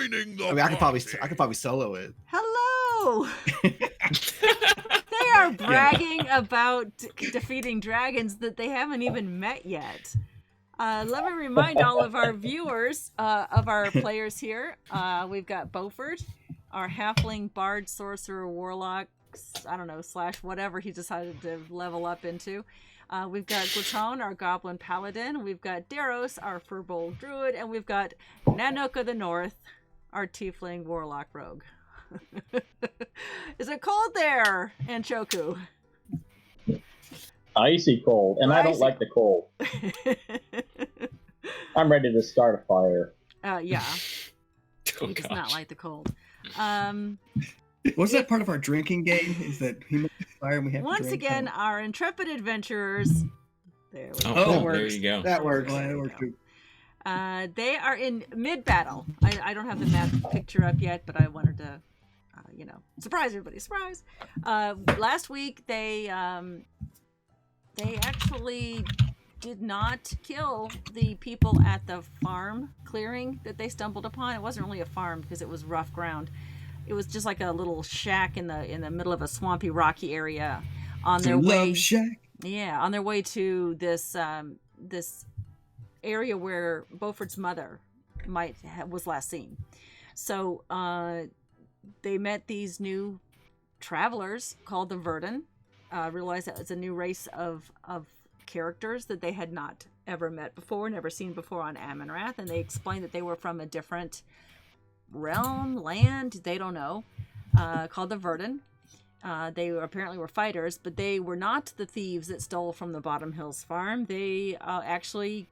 mean, I could probably solo it. Hello. They are bragging about defeating dragons that they haven't even met yet. Let me remind all of our viewers of our players here. We've got Beaufort, our halfling, bard, sorcerer, warlock, I don't know, / whatever he decided to level up into. We've got Glaton, our goblin paladin. We've got Daros, our furbolg druid. And we've got Nanook of the North, our tiefling warlock rogue. Is it cold there, Anchoku? Icy cold, and I don't like the cold. I'm ready to start a fire. Yeah. He does not like the cold. Was that part of our drinking game? Is that he makes fire and we have Once to drink? again, our intrepid adventurers. There we go. Oh, there you go. That works. There That you works go. too. They are in mid-battle. I don't have the map picture up yet, but I wanted to, surprise everybody. Surprise! Last week, they actually did not kill the people at the farm clearing that they stumbled upon. It wasn't really a farm because it was rough ground. It was just like a little shack in the middle of a swampy, rocky area on their way. Shack. Yeah, on their way to this this area where Beaufort's mother was last seen. So they met these new travelers called the Verdun. Realized that it's a new race of characters that they had not ever met before, never seen before on Amonrath, and they explained that they were from a different realm, land, they don't know, called the Verdun. They apparently were fighters, but they were not the thieves that stole from the Bottom Hills farm. They actually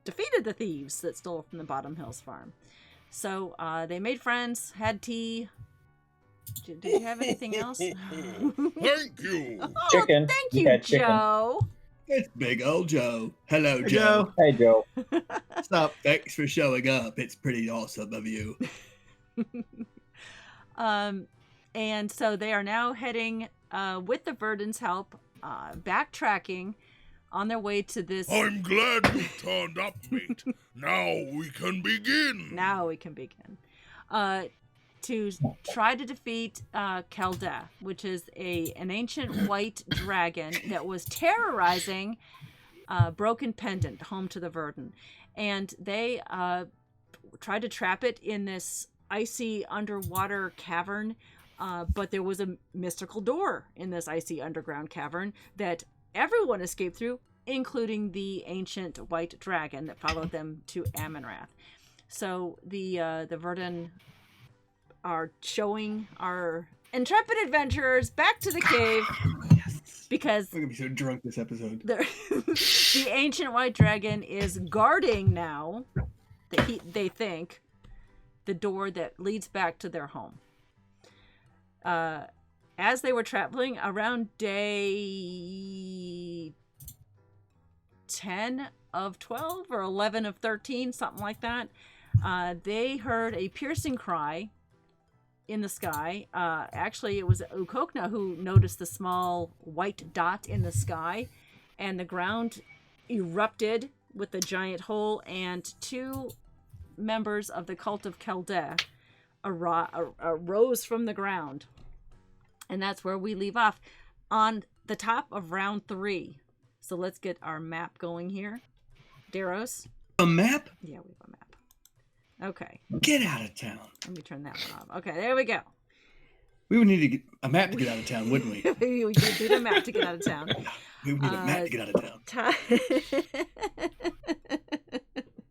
defeated the thieves that stole from the Bottom Hills farm. So they made friends, had tea. Did you have anything else? Thank you. Oh, Chicken. thank You you, had chicken. Joe. It's Big Old Joe. Hello, Hey, Joe. Hey, Joe. What's up? Thanks for showing up. It's pretty awesome of you. And so they are now heading, with the Verdun's help, backtracking on their way to this. I'm glad you turned up, mate. Now we can begin. Now we can begin. To try to defeat Kelda, which is an ancient white dragon that was terrorizing Broken Pendant, home to the Verdun. And they tried to trap it in this icy underwater cavern, but there was a mystical door in this icy underground cavern that everyone escaped through, including the ancient white dragon that followed them to Amonrath. So the Verdun are showing our intrepid adventurers back to the cave. Yes. Because I'm gonna be so drunk this episode. the ancient white dragon is guarding now, they think, the door that leads back to their home. As they were traveling around day 10 of 12 or 11 of 13, something like that, they heard a piercing cry in the sky. Actually, it was Ukokna who noticed the small white dot in the sky, and the ground erupted with a giant hole, and two members of the cult of Kelda arose from the ground. And that's where we leave off on the top of round 3. So let's get our map going here. Daros? A map? Yeah, we have a map. Okay. Get out of town. Let me turn that one off. Okay, there we go. We would need to get a map to get out of town, wouldn't we? We would need a map to get out of town. We would need a map to get out of town.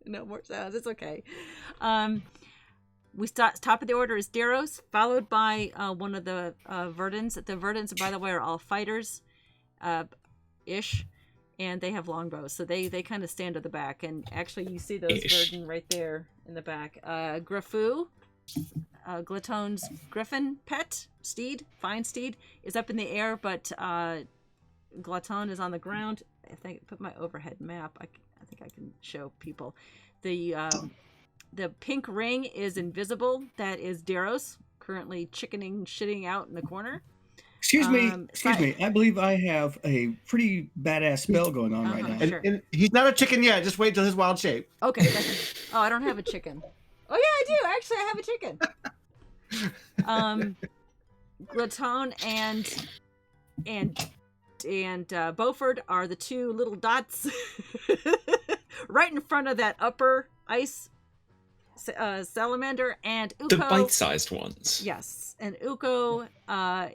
No more sounds. It's okay. We start top of the order is Daros, followed by one of the Verduns. The Verduns, by the way, are all fighters, ish, and they have longbows, so they kind of stand at the back. And actually, you see those Verdun right there in the back. Grafu, Glaton's griffin pet steed, fine steed, is up in the air, but Glaton is on the ground. If I put my overhead map, I think I can show people. The pink ring is invisible. That is Daros, currently shitting out in the corner. Excuse me. I believe I have a pretty badass spell going on right now. Sure. And he's not a chicken yet. Just wait till his wild shape. Okay. I don't have a chicken. Oh yeah, I do. Actually, I have a chicken. Glaton and Beaufort are the two little dots right in front of that upper ice salamander, and Uko. The bite-sized ones. Yes, and Uko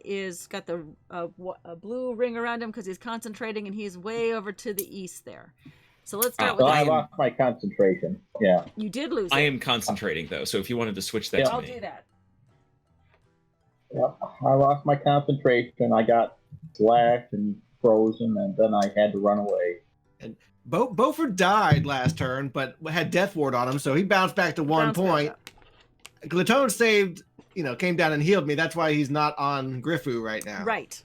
is got the a blue ring around him because he's concentrating, and he's way over to the east there. So let's start with. So I lost my concentration. Yeah. You did lose. I it. am concentrating though, so if you wanted to switch that to I'll me. do that. Yep. I lost my concentration. I got slashed and frozen, and then I had to run away. And Beaufort died last turn, but had Death Ward on him, so he bounced back to one point. Glaton saved, came down and healed me. That's why he's not on Grifu right now. Right.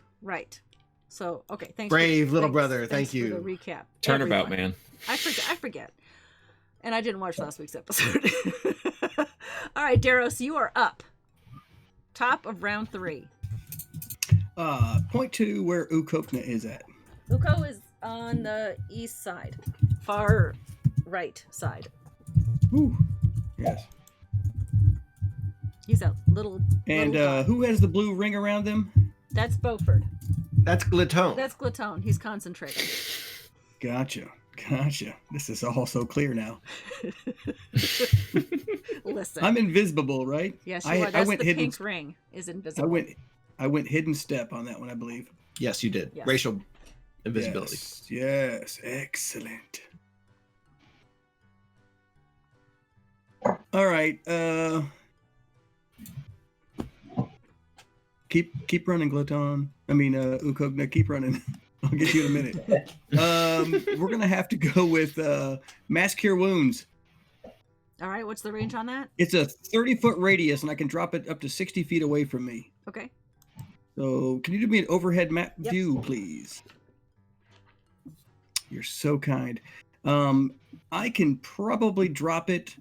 So okay, thanks. Brave little brother, thanks thank you. For the recap. Turnabout, Everyone. man. I forget. And I didn't watch last week's episode. All right, Daros, you are up. Top of round 3. Point to where Ukokna is at. Uko is on the east side, far right side. Ooh. Yes. He's a little. And little who has the blue ring around them? That's Beaufort. That's Glaton. That's Glaton. He's concentrating. Gotcha. This is all so clear now. Listen. I'm invisible, right? Yes, you are. That's went the hidden. pink ring is invisible. I went hidden step on that one, I believe. Yes, you did. Yes. Racial invisibility. Yes, excellent. All right. Keep running, Glaton. Ukokna, keep running. I'll get you in a minute. We're gonna have to go with Mass Cure Wounds. All right, what's the range on that? It's a 30-foot radius, and I can drop it up to 60 feet away from me. Okay. So, can you do me an overhead map Yep. view, please? You're so kind. I can probably drop it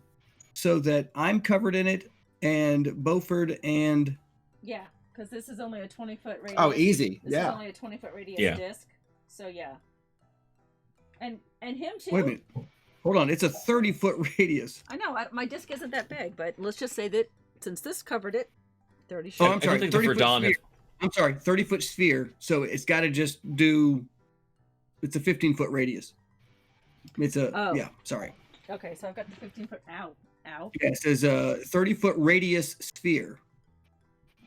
so that I'm covered in it, and Beaufort and Yeah, because this is only a 20-foot radius. Oh, easy. This Yeah. is only a 20-foot radius Yeah. disc. So yeah. And him too. wait a minute. Hold on, it's a 30-foot radius. I know my disc isn't that big, but let's just say that since this covered it, 30 Oh, should. I'm sorry. I don't think the 30-foot Verdun sphere. I'm sorry, 30-foot sphere. So it's got to just do. It's a 15-foot radius. It's a Oh. Sorry. Okay, so I've got the 15-foot. Ow. Yeah, it says a 30-foot radius sphere.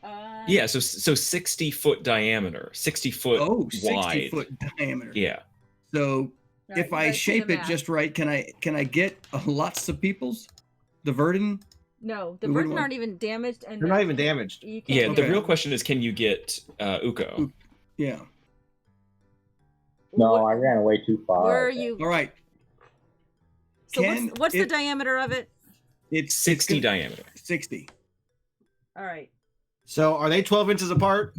Yeah, so 60-foot diameter, 60-foot Oh, wide. 60-foot diameter. Yeah. So All right, if you I guys see shape the it map. just right, can I get lots of people's? The Verdun? No, the We wouldn't Verdun want- aren't even damaged, and They're not even damaged. You can't Yeah, get the Okay. real question is, can you get Uko? Yeah. No, Wh- I ran away too far. Where are you? All right. So Can what's the it- diameter of it? It's 60 gonna- diameter. 60. All right. So are they 12 inches apart?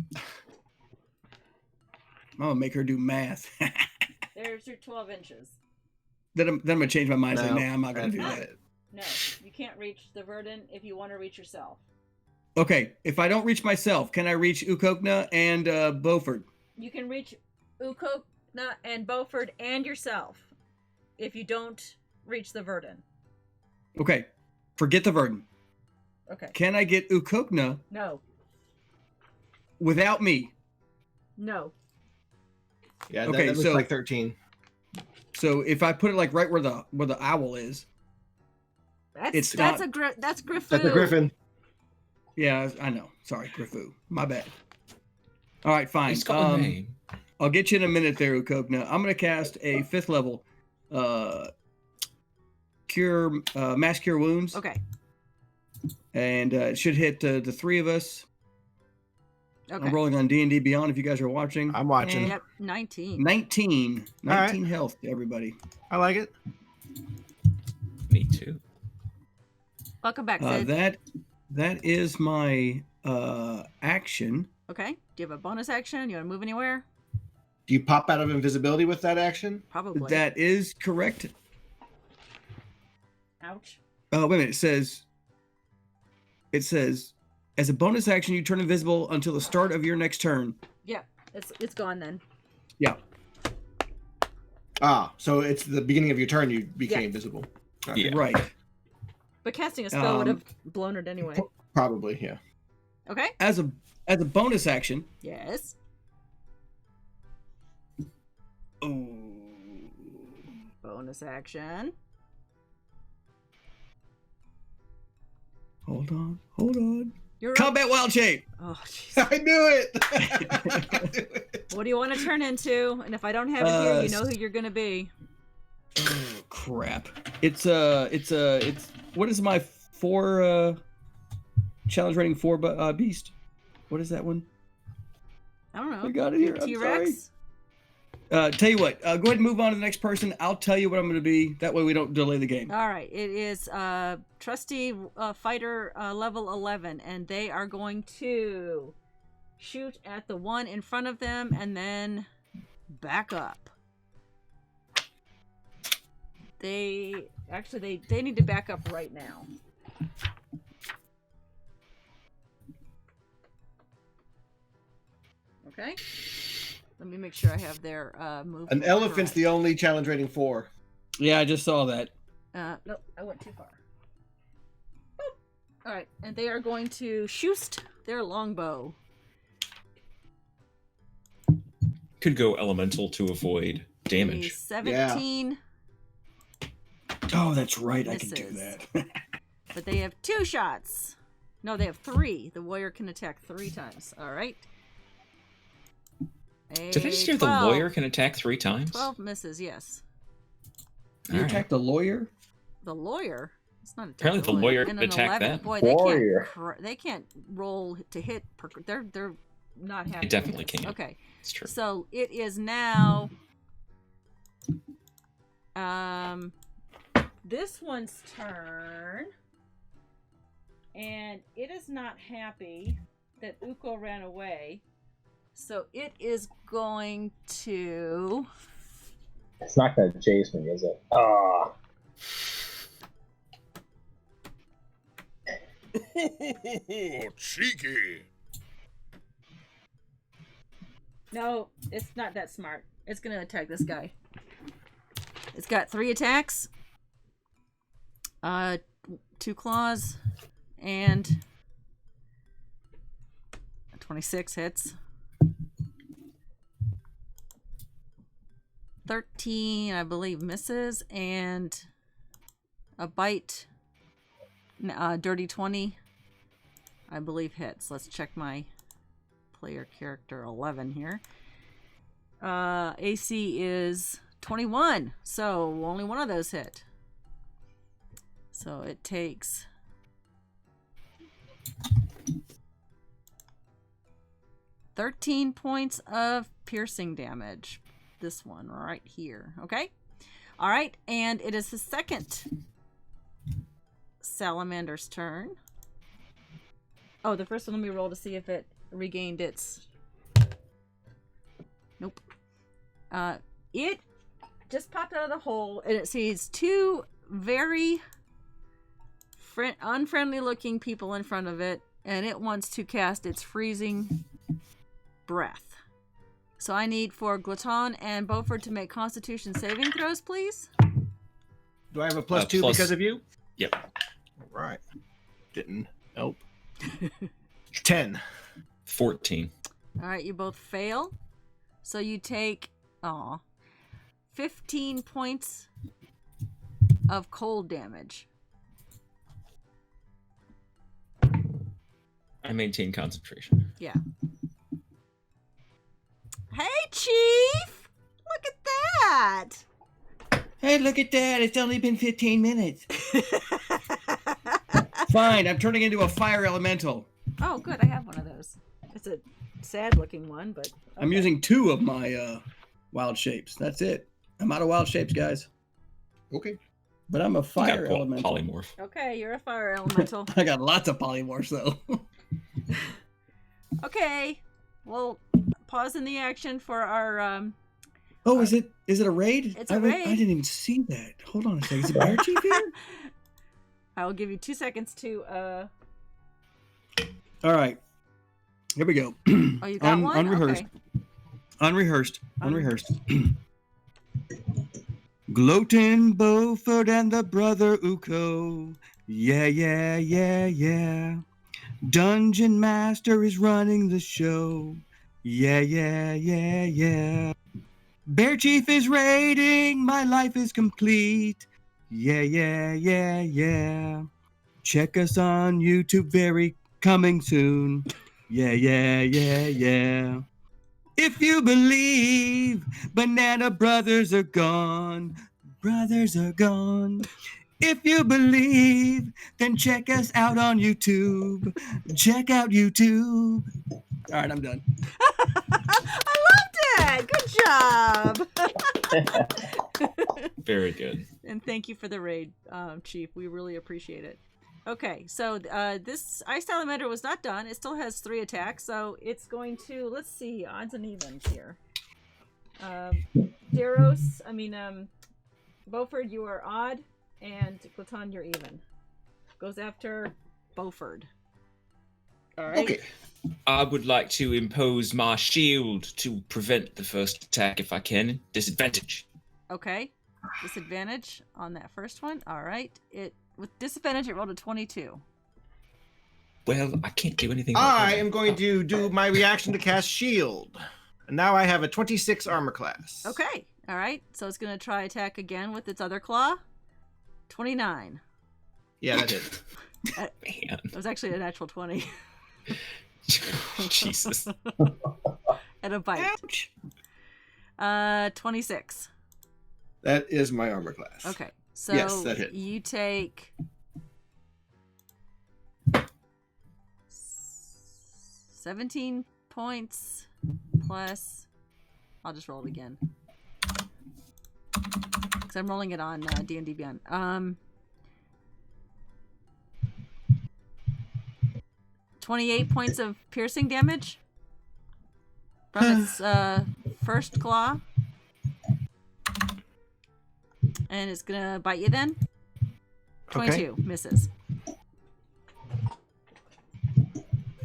I'm gonna make her do math. There's your 12 inches. then I'm gonna change my mind. And say, No, nah, I'm not gonna do that's that. No, you can't reach the Verdun if you want to reach yourself. Okay, if I don't reach myself, can I reach Ukokna and Beaufort? You can reach Ukokna and Beaufort and yourself if you don't reach the Verdun. Okay, forget the Verdun. Okay. Can I get Ukokna No. without me? No. Yeah, Okay, that looks so- like 13. So if I put it like right where the owl is, That's It's that's not- that's Griffoo. That's a griffin. yeah, I know. Sorry, Griffoo. My bad. All right, fine. He's got a name. I'll get you in a minute there, Ukokna. I'm gonna cast a 5th level mass cure wounds, Okay. and it should hit the 3 of us. Okay. I'm rolling on D&D Beyond if you guys are watching. I'm watching. Yep, 19. 19 right. health to everybody. I like it. Me too. Welcome back, Sid. That is my action. Okay. Do you have a bonus action? You want to move anywhere? Do you pop out of invisibility with that action? Probably. That is correct. Ouch. Oh, wait a minute. It says, as a bonus action, you turn invisible until the start of your next turn. Yeah, it's gone then. Yeah. Ah, so it's the beginning of your turn you became Yeah. visible. Yeah. Right. But casting a spell would have blown it anyway. Probably, yeah. Okay. As a bonus action. Yes. Oh. Bonus action. Hold on. You're Combat wild shape. Oh, jeez. I knew it. What do you want to turn into? And if I don't have it here, you know who you're gonna be. Oh, crap. It's what is my 4 challenge rating 4 beast? What is that one? I don't know. I got it here. I'm T-Rex. sorry. Tell you what. Go ahead and move on to the next person. I'll tell you what I'm going to be. That way we don't delay the game. All right. It is trusty fighter level 11, and they are going to shoot at the one in front of them and then back up. They need to back up right now. Okay. Let me make sure I have their move. An elephant's the only challenge rating 4. Yeah, I just saw that. Nope, I went too far. Boop. All right, and they are going to shoot their longbow. Could go elemental to avoid A damage. 17, Oh, that's right. I can do Misses. that. but they have 2 shots. No, they have 3. The warrior can attack 3 times. All right. Did I just hear 12. the lawyer can attack 3 times? 12 misses, yes. You All right. attacked the lawyer? The lawyer? It's not attack Apparently the lawyer and can an attack 11. that. Boy, Warrior. they can't roll to hit. They're not happy. It definitely with this. can. Okay. It's true. So it is now this one's turn, and it is not happy that Uko ran away, so it is going to It's not going to chase me, is it? Ah. Cheeky. no, it's not that smart. It's going to attack this guy. It's got 3 attacks, 2 claws, and 26 hits. 13, I believe, misses, and a bite, dirty 20, I believe, hits. Let's check my player character 11 here. AC is 21, so only one of those hit. So it takes 13 points of piercing damage. This one right here. Okay. All right. And it is the second salamander's turn. Oh, the first one, let me roll to see if it regained its. Nope. It just popped out of the hole, and it sees 2 very unfriendly looking people in front of it, and it wants to cast its freezing breath. So I need for Glaton and Beaufort to make Constitution saving throws, please. Do I have a +2 plus- because of you? Yep. All right. Didn't. Nope. 10. 14. All right, you both fail. So you take 15 points of cold damage. I maintain concentration. Yeah. Hey, Chief! Look at that! Hey, look at that. It's only been 15 minutes. Fine. I'm turning into a fire elemental. Oh, good. I have one of those. It's a sad-looking one, but... I'm okay. using 2 of my wild shapes. That's it. I'm out of wild shapes, guys. Okay. But I'm a You got fire elemental. polymorph. Okay, you're a fire elemental. I got lots of polymorphs, though. Okay. Well, pause in the action for our... Oh, is it a raid? It's a raid. I didn't even see that. Hold on a second. Is the Fire Chief here? I will give you 2 seconds to... All right. Here we go. Oh, you got one? Unrehearsed. Okay. Unrehearsed. Gloatin, Beaufort, and the brother Uko. Yeah, yeah, yeah, yeah. Dungeon Master is running the show. Yeah, yeah, yeah, yeah. Bear Chief is raiding. My life is complete. Yeah, yeah, yeah, yeah. Check us on YouTube, very coming soon. Yeah, yeah, yeah, yeah. If you believe Banana Brothers are gone, brothers are gone. If you believe, then check us out on YouTube. Check out YouTube. All right, I'm done. I loved it. Good job. Very good. And thank you for the raid, Chief. We really appreciate it. Okay, so this Ice Salamander was not done. It still has 3 attacks, so it's going to, let's see, odds and evens here. Beaufort, you are odd, and Glaton, you're even. Goes after Beaufort. All right. Okay. I would like to impose my shield to prevent the first attack if I can. Disadvantage. Okay. Disadvantage on that first one. All right. With disadvantage, it rolled a 22. Well, I can't do anything. I am going to do my reaction to cast shield. And now I have a 26 armor class. Okay. All right. So it's going to try attack again with its other claw. 29. Yeah, that is. Man. It was actually a natural 20. Jesus. And a bite. Ouch. 26. That is my armor class. Okay. So Yes, that hit. you take 17 points plus. I'll just roll it again. Because I'm rolling it on D&D Beyond. 28 points of piercing damage from its first claw. And it's gonna bite you then. 22 misses.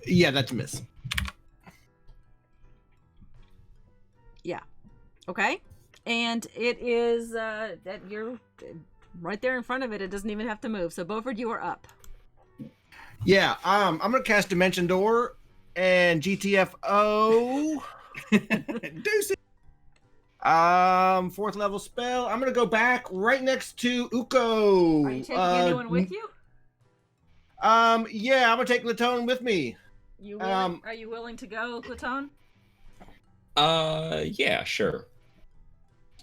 Yeah, that's a miss. Yeah. Okay. And it is that you're right there in front of it. It doesn't even have to move. So Beaufort, you are up. Yeah, I'm gonna cast Dimension Door and GTFO. Deuces. 4th level spell. I'm gonna go back right next to Uko. Are you taking anyone with you? Yeah, I'm gonna take Latone with me. Are you willing to go, Glaton? Yeah, sure.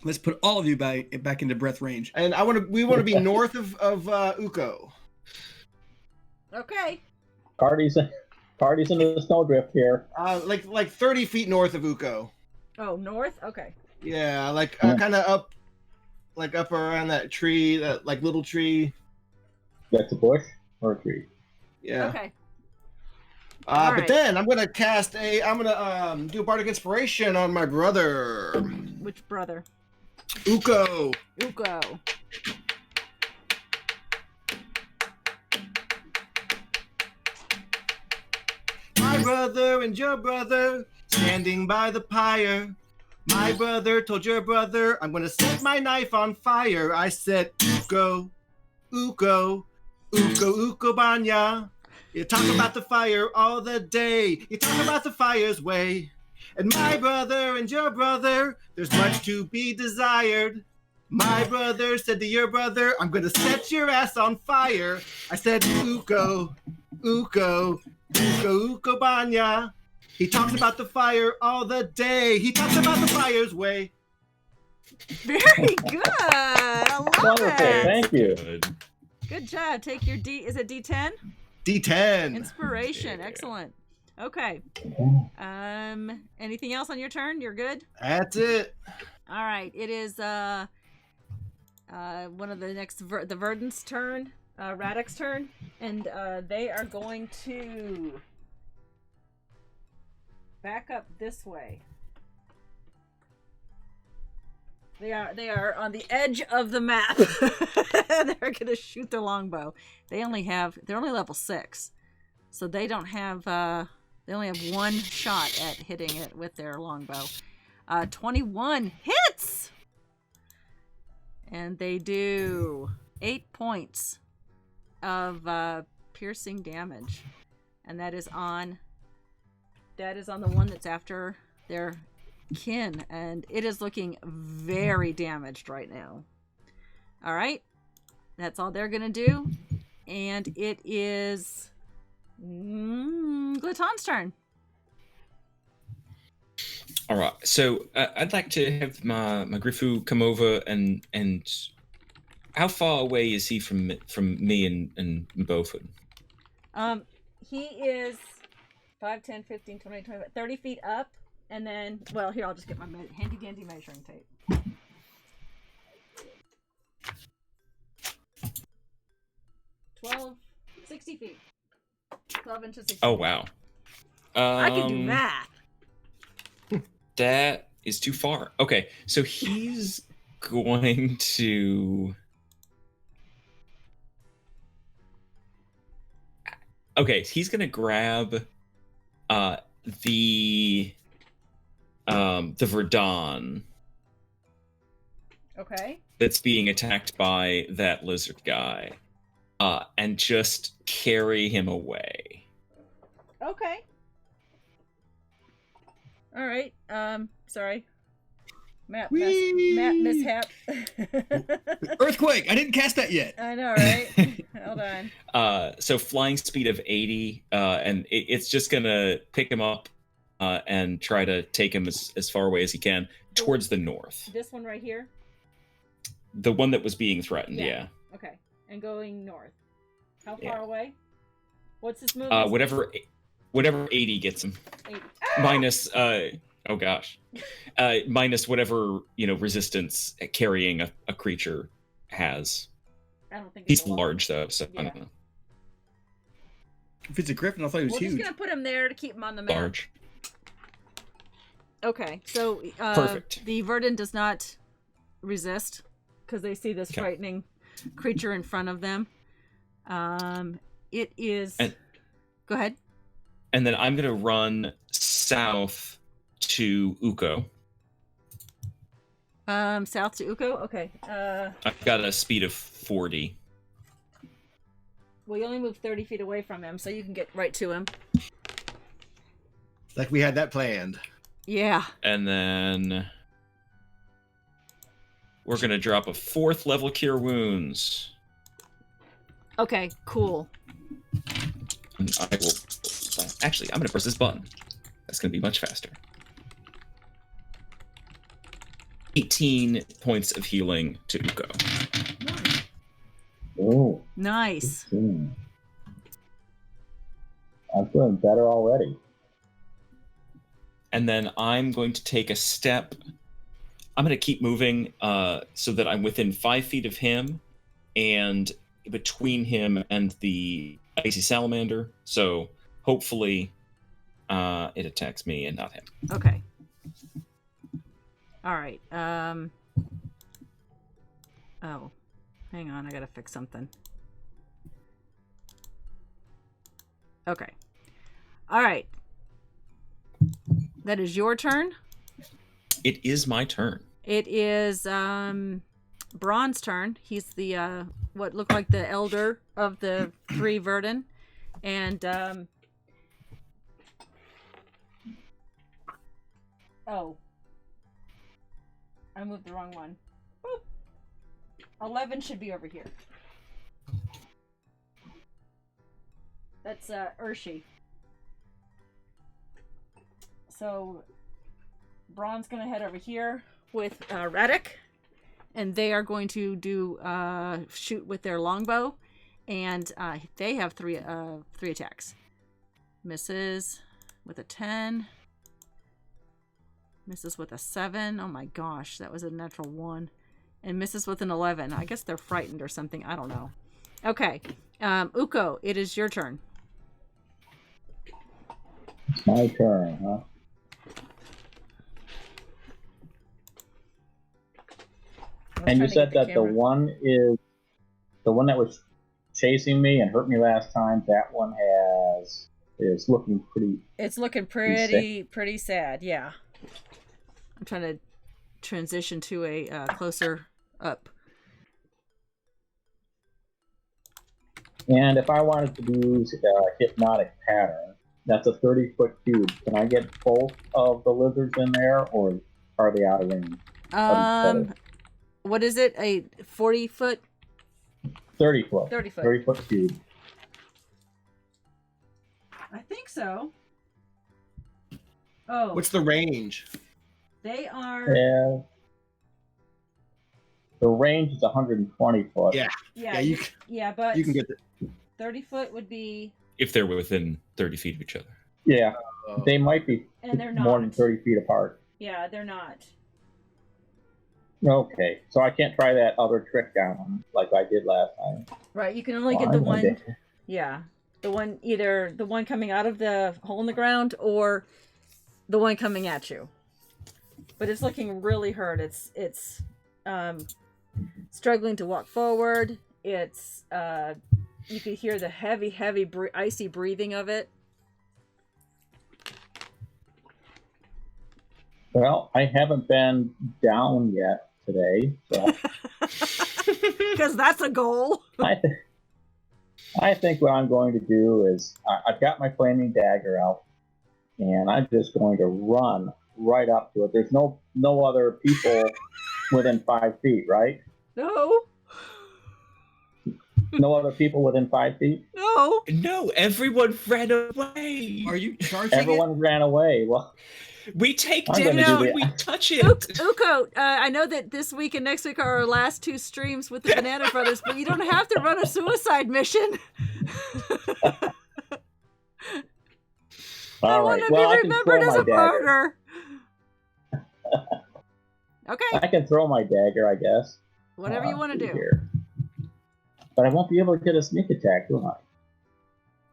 Let's put all of you back into breath range. And we want to be north of Uko. Okay. Party's in the snowdrift here. Like 30 feet north of Uko. Oh, north? Okay. Yeah, like kind of up around that tree, that like little tree. That's a bush or a tree? Yeah. Okay. But right. then I'm gonna do a bardic inspiration on my brother. Which brother? Uko. Uko. My brother and your brother standing by the pyre. My brother told your brother, I'm gonna set my knife on fire. I said, Uko, Uko, Uko, Uko Banya. You talk about the fire all the day. You talk about the fire's way. And my brother and your brother, there's much to be desired. My brother said to your brother, I'm gonna set your ass on fire. I said, Uko, Uko, Uko, Uko Banya. He talks about the fire all the day. He talks about the fire's way. Very good. I love Wonderful. it. Thank you. Good job. Take your D. Is it D10? D10. Inspiration. Excellent. Okay. Anything else on your turn? You're good? That's it. All right. It is one of the next the Verdant's turn, Radek's turn, and they are going to back up this way. They are on the edge of the map. They're gonna shoot their longbow. They're only level 6, so they don't have they only have one shot at hitting it with their longbow. 21 hits, And they do 8 points of piercing damage. And that is on the one that's after their kin. And it is looking very damaged right now. All right. That's all they're going to do. And it is Glaton's turn. All right, so I'd like to have my Griffu come over and how far away is he from me and Beaufort? He is 5, 10, 15, 20, 25, 30 feet up, and then, well, here, I'll just get my handy dandy measuring tape. 60 feet. 12 inches, 60 Oh, feet. wow. I can do math. That is too far. Okay, so he's going to... Okay, he's going to grab the Verdun Okay. that's being attacked by that lizard guy and just carry him away. Okay. All right. Sorry. Map mishap. Earthquake! I didn't cast that yet. I know, right? Hold on. So flying speed of 80, and it's just gonna pick him up and try to take him as far away as he can towards the north. This one right here? The one that was being threatened, yeah. Okay. And going north. How far away? What's this move? Whatever 80 gets him. 80. Minus oh gosh. Minus whatever, resistance carrying a creature has. I don't think he's large though, so I don't know. If it's a griffin, I thought he was huge. We're just gonna put him there to keep him on the map. Large. Okay, so Perfect. The Verdun does not resist because they see this frightening creature in front of them. It is. Go ahead. And then I'm gonna run south to Uko. South to Uko. Okay. I've got a speed of 40. Well, you only move 30 feet away from him, so you can get right to him. Like we had that planned. Yeah. And then we're gonna drop a 4th level Cure Wounds. Okay. Cool. And I will. Actually, I'm gonna press this button. That's gonna be much faster. 18 points of healing to Uko. Oh. Nice. 15. I'm feeling better already. And then I'm going to take a step. I'm going to keep moving so that I'm within 5 feet of him and between him and the icy salamander. So hopefully it attacks me and not him. Okay. All right. Oh, hang on. I got to fix something. Okay. All right. That is your turn. It is my turn. It is Braun's turn. He's the what looked like the elder of the 3 Verdun, and oh, I moved the wrong one. Boop. 11 should be over here. That's Urshi. So Braun's gonna head over here with Radek, and they are going to do shoot with their longbow, and they have three attacks. Misses with a 10. Misses with a 7. Oh my gosh, that was a natural 1. And misses with an 11. I guess they're frightened or something. I don't know. Okay, Uko, it is your turn. My turn, huh? And you said that the one that was chasing me and hurt me last time. That one is looking pretty. It's looking pretty sad. Yeah. I'm trying to transition to a closer up And if I wanted to use hypnotic pattern, that's a 30-foot cube. Can I get both of the lizards in there, or are they out of range? What is it? A 40-foot? 30 foot. 30 foot. 30-foot cube. I think so. Oh. What's the range? They are. Yeah. The range is 120 foot. Yeah. Yeah, but You can get the 30 foot would be. If they're within 30 feet of each other. Yeah. They might be And they're more not. than 30 feet apart. Yeah, they're not. Okay, so I can't try that other trick down them like I did last time. Right, you can only get the one. Yeah, the one, either the one coming out of the hole in the ground or the one coming at you. But it's looking really hurt. It's struggling to walk forward. It's you could hear the heavy icy breathing of it. Well, I haven't been down yet today, so Because that's a goal. I think what I'm going to do is I've got my flaming dagger out, and I'm just going to run right up to it. There's no other people within 5 feet, right? No. No other people within 5 feet? No. No, everyone ran away. Are you charging Everyone ran away. Well, We take I'm gonna damage do when the- we touch it. Uko, I know that this week and next week are our last 2 streams with the Banana Brothers, but you don't have to run a suicide mission. I all want right. to Well, I be can remembered throw as my a dagger. martyr. Okay, I can throw my dagger, I guess. whatever you want to do. Here. But I won't be able to get a sneak attack, will I?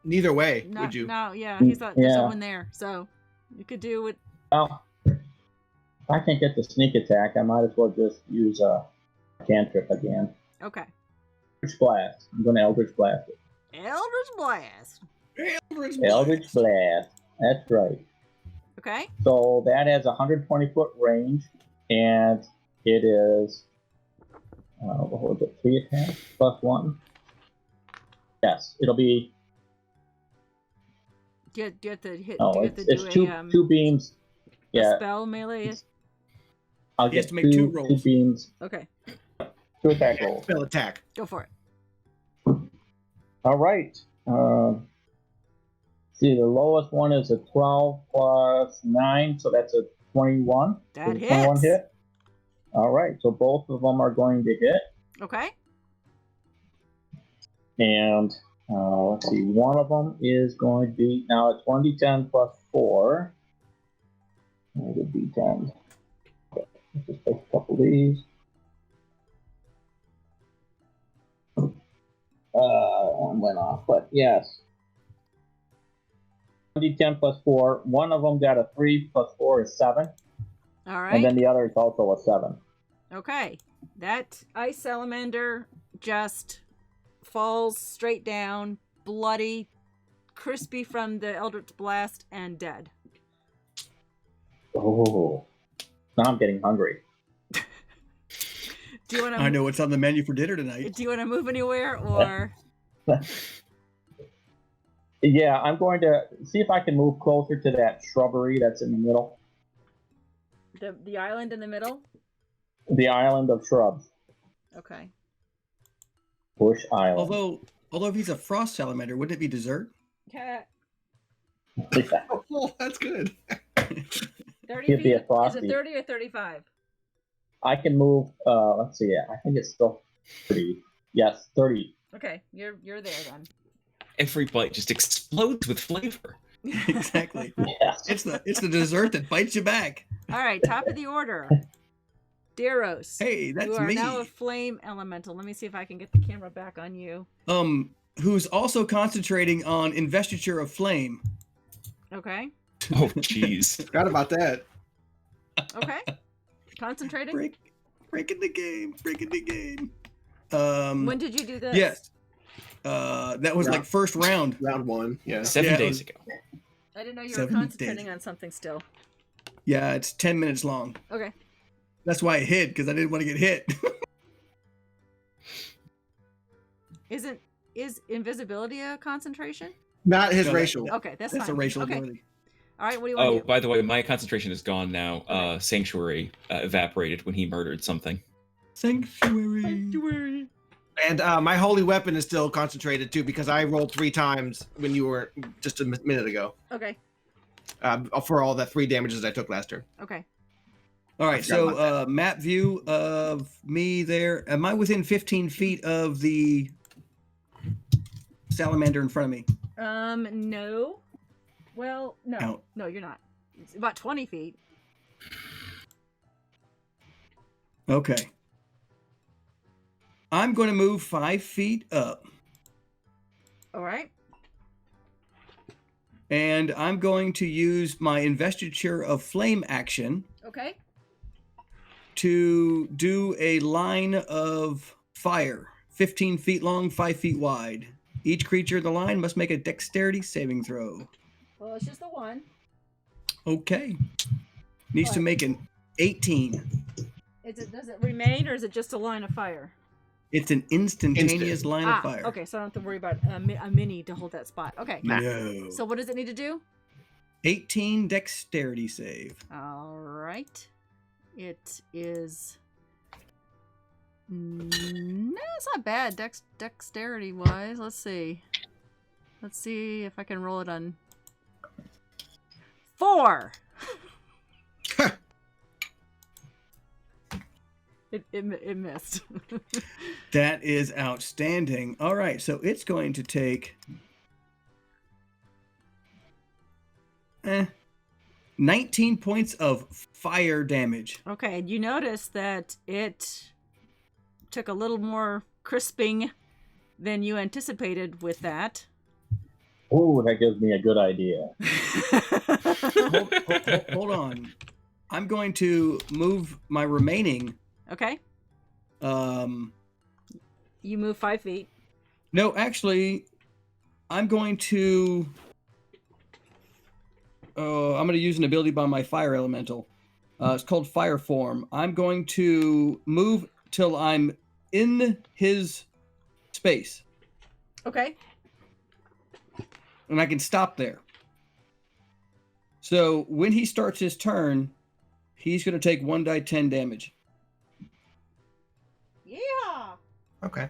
Neither way, No, would you? no, yeah, he's not, there's Yeah. someone there, so you could do it. Well, if I can't get the sneak attack, I might as well just use a cantrip again. Okay. Eldritch Blast. I'm going to Eldritch Blast it. Eldritch Blast. Eldritch Blast. That's right. Okay. So that has 120-foot range, and it is, what was it, 3 attacks plus 1? Yes, it'll be, Do you have to hit? no, do you have to it's do two beams. a Yeah, spell melee? I'll He has get to make two rolls. 2 beams, Okay, 2 attack rolls. Spell attack. go for it. All right. See, the lowest one is a 12 plus 9, so that's a 21. That Does a 21 hits. hit. All right, so both of them are going to hit. Okay. And let's see, one of them is going to be, now it's 1d10 plus 4. There's a d10. Okay, let's just take a couple of these. One went off, but yes. 1d10 plus 4. One of them got a 3 plus 4 is 7. All right. And then the other is also a 7. Okay. That ice salamander just falls straight down, bloody, crispy from the Eldritch Blast, and dead. Oh. Now I'm getting hungry. Do you want I to? know what's on the menu for dinner tonight. Do you want to move anywhere, or? Yeah, I'm going to see if I can move closer to that shrubbery that's in the middle. The island in the middle? The island of shrubs. Okay. Bush Island. Although if he's a frost salamander, wouldn't it be dessert? Yeah. Yeah. Oh, that's good. 30 He'd feet. be a Is frosty. it 30 or 35? I can move, let's see, I think it's still 30. Yes, 30. Okay, you're there then. Every bite just explodes with flavor. Exactly. Yes. It's the dessert that bites you back. All right, top of the order. Deros. Hey, that's you are me. now a flame elemental. Let me see if I can get the camera back on you. Who's also concentrating on investiture of flame. Okay. Oh, jeez. Forgot about that. Okay. Concentrating. Breaking the game. When did you do this? Yes. That was like first round. Round 1. Yeah. 7 Yeah, it days was- ago. I didn't know you were 7 concentrating days. on something still. Yeah, it's 10 minutes long. Okay. That's why I hid, because I didn't want to get hit. Isn't is invisibility a concentration? Not his No, racial. Okay, that's That's fine. a racial Okay. ability. All right, what do you want Oh, to do? by the way, my concentration is gone now. Okay. Sanctuary evaporated when he murdered something. Sanctuary. And my holy weapon is still concentrated too because I rolled 3 times when you were just a minute ago. Okay. For all the 3 damages I took last turn. Okay. All I right, forgot so map view of me there. Am I within 15 feet of the salamander in front of me? No. Well, no. Out. No, you're not. It's about 20 feet. Okay. I'm going to move 5 feet up. All right. And I'm going to use my investiture of flame action Okay. to do a line of fire, 15 feet long, 5 feet wide. Each creature in the line must make a dexterity saving throw. Well, it's just the one. Okay. Needs to What? make an 18. Does it remain, or is it just a line of fire? It's an instantaneous Instant. line of fire. Okay, so I don't have to worry about a mini to hold that spot. Okay. No. So what does it need to do? 18 dexterity save. All right. It is. No, it's not bad dexterity wise. Let's see. Let's see if I can roll it on 4. It missed. That is outstanding. All right, so it's going to take 19 points of fire damage. Okay, and you notice that it took a little more crisping than you anticipated with that. Oh, that gives me a good idea. Hold on. I'm going to move my remaining. Okay, you move 5 feet. No, actually, I'm going to. I'm going to use an ability by my fire elemental. It's called Fire Form. I'm going to move till I'm in his space, Okay. and I can stop there. So when he starts his turn, he's going to take 1d10 damage. Yeah. Okay.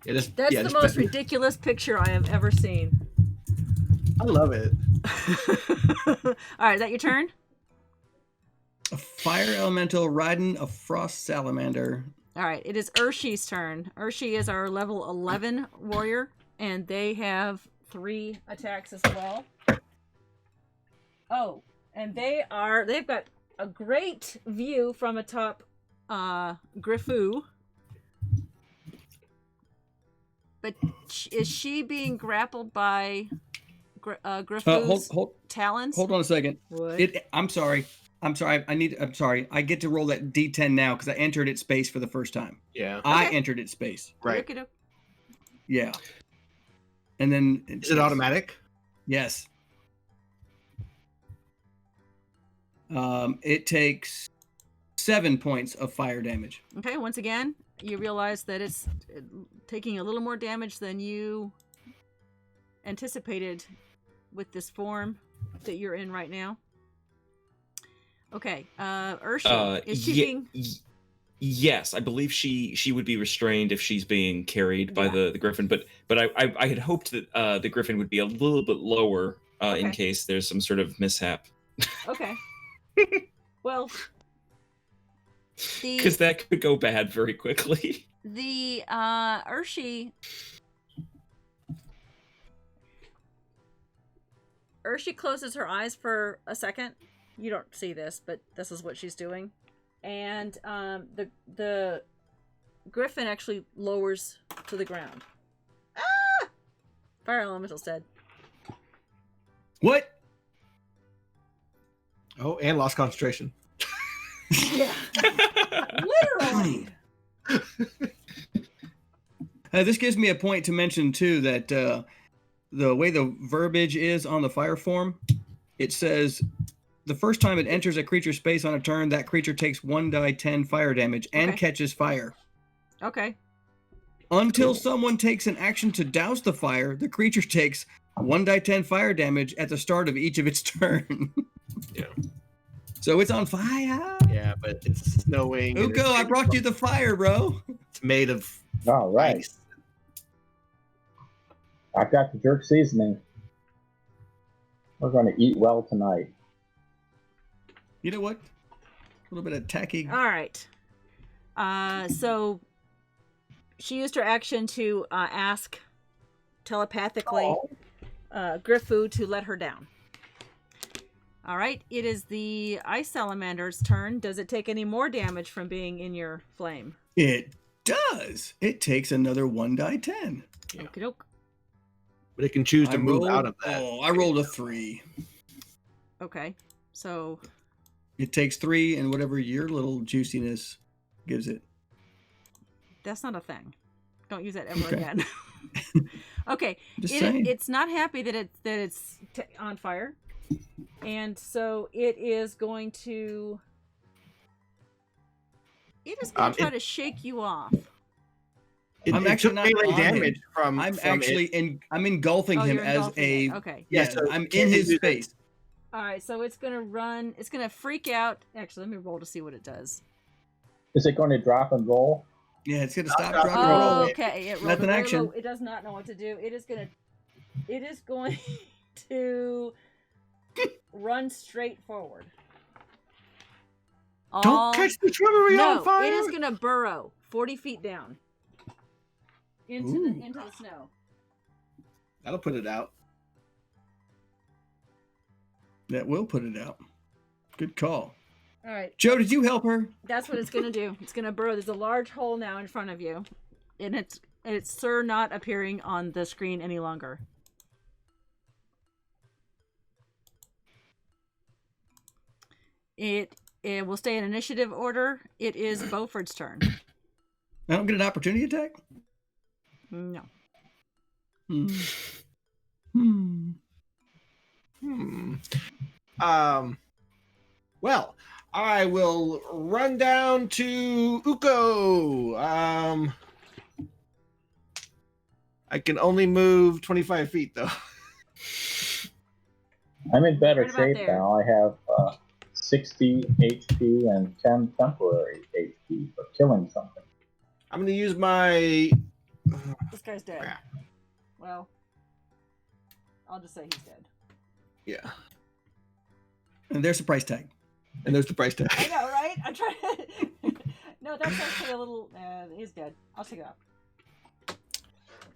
That's That's the most ridiculous picture I have ever seen. I love it. All right, is that your turn? A fire elemental riding a frost salamander. All right, it is Urshi's turn. Urshi is our level 11 warrior, and they have 3 attacks as well. Oh, and they've got a great view from atop Griffu. But is she being grappled by Griffu's talons? Hold on a second. What? I'm sorry. I'm sorry. I get to roll that D10 now because I entered its space for the first time. Yeah. I Okay. entered its space. Right. Okey-doke. Yeah. And then Is it automatic? Yes. It takes 7 points of fire damage. Okay, once again, you realize that it's taking a little more damage than you anticipated with this form that you're in right now. Okay, Urshi, is she being... Yes, I believe she would be restrained if she's being carried by the griffin, but I had hoped that the griffin would be a little bit lower in Okay. case there's some sort of mishap. Okay. Well, Because that could go bad very quickly. the Urshi closes her eyes for a second. You don't see this, but this is what she's doing. And the griffin actually lowers to the ground. Ah! Fire elemental's dead. What? Oh, and lost concentration. Yeah. Literally. This gives me a point to mention too that the way the verbiage is on the fire form, it says the first time it enters a creature's space on a turn, that creature takes 1d10 fire damage and Okay. catches fire. Okay. Until Cool. someone takes an action to douse the fire, the creature takes 1d10 fire damage at the start of each of its turn. Yeah. So it's on fire. Yeah, but it's snowing. and Uko, I brought you the fire, bro. It's made of All right. ice. I've got the jerk seasoning. We're going to eat well tonight. You know what? A little bit of tacky. All right. So she used her action to ask telepathically Grifu to let her down. All right. It is the ice salamander's turn. Does it take any more damage from being in your flame? It does. It takes another 1d10. Yeah. Okey-doke. But it can choose to move out of that. Oh, I rolled a 3. Okay. So It takes 3 and whatever your little juiciness gives it. that's not a thing. Don't use that ever Okay. again. Okay. Just saying. It's not happy that it's on fire. And so it is going to try to shake you off. I'm It actually took not melee on him. damage from. I'm from actually it. I'm engulfing him you're as engulfing a it. Okay. Yeah, yes, so I'm can't in his do that. space. All right, so it's gonna run. It's gonna freak out. Actually, let me roll to see what it does. Is it going to drop and roll? Yeah, it's gonna stop, drop, drop, and and roll. roll. Okay, it rolled That's a an very action. low- It does not know what to do. It is going to run straight forward. Don't catch the shrubbery No, on fire. it is going to burrow 40 feet down into Ooh. the snow. That'll put it out. That will put it out. Good call. All right, Joe, did you help her? that's what it's going to do. It's going to burrow. There's a large hole now in front of you, and it's sir not appearing on the screen any longer. It will stay in initiative order. It is Beaufort's turn. I don't get an opportunity attack? No. Hmm. Well, I will run down to Uko. I can only move 25 feet though. I'm in better Right about shape there. now. I have 60 HP and 10 temporary HP for killing something. I'm going to use my. This guy's dead. Crap. Well, I'll just say he's dead. Yeah, And there's the price tag. and there's the price tag. I know, right? I'm trying to... No, that's actually a little... he's dead. I'll take it out.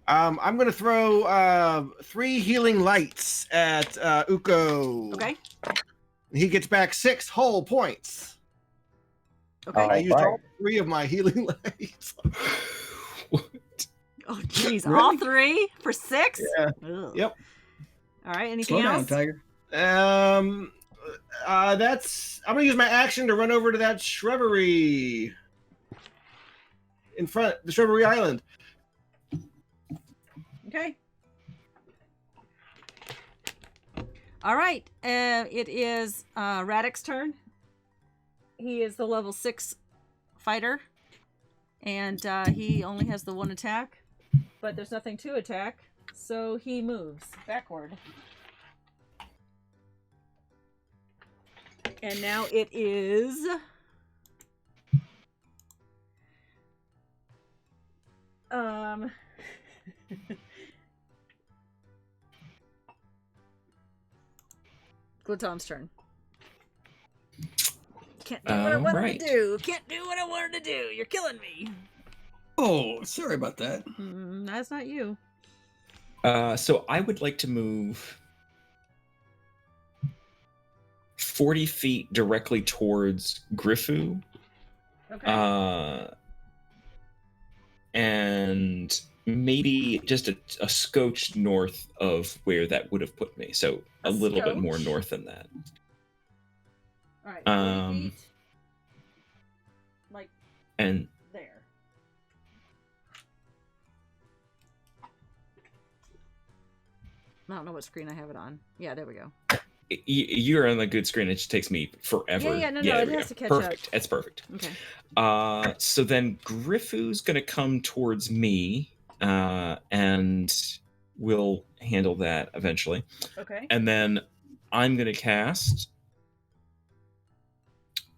I'm going to throw 3 healing lights at Uko. Okay? He gets back 6 whole points. Okay. I used Right. all 3 of my healing lights. Oh, jeez. Really? All 3 for 6? Yeah. Ugh. Yep. All right, anything Slow down, else? Tiger. That's. I'm gonna use my action to run over to that shrubbery in front, the shrubbery island. Okay. All right. It is Radek's turn. He is the level 6 fighter. And he only has the 1 attack. But there's nothing to attack. So he moves backward. And now it is... Glutom's turn. Can't do what I wanted Alright. to do. Can't do what I wanted to do. You're killing me. Oh, sorry about that. That's not you. So I would like to move 40 feet directly towards Grifu. Okay. And maybe just a scotch north of where that would have put me. So a little bit more scotch? north than that. All right. 40 um, feet. Like And there. I don't know what screen I have it on. Yeah, there we go. You're on the good screen. It just takes me forever. No, there it we has go. to catch Perfect. up. That's perfect. Okay. So then Griffu's gonna come towards me, and we'll handle that eventually. Okay. And then I'm gonna cast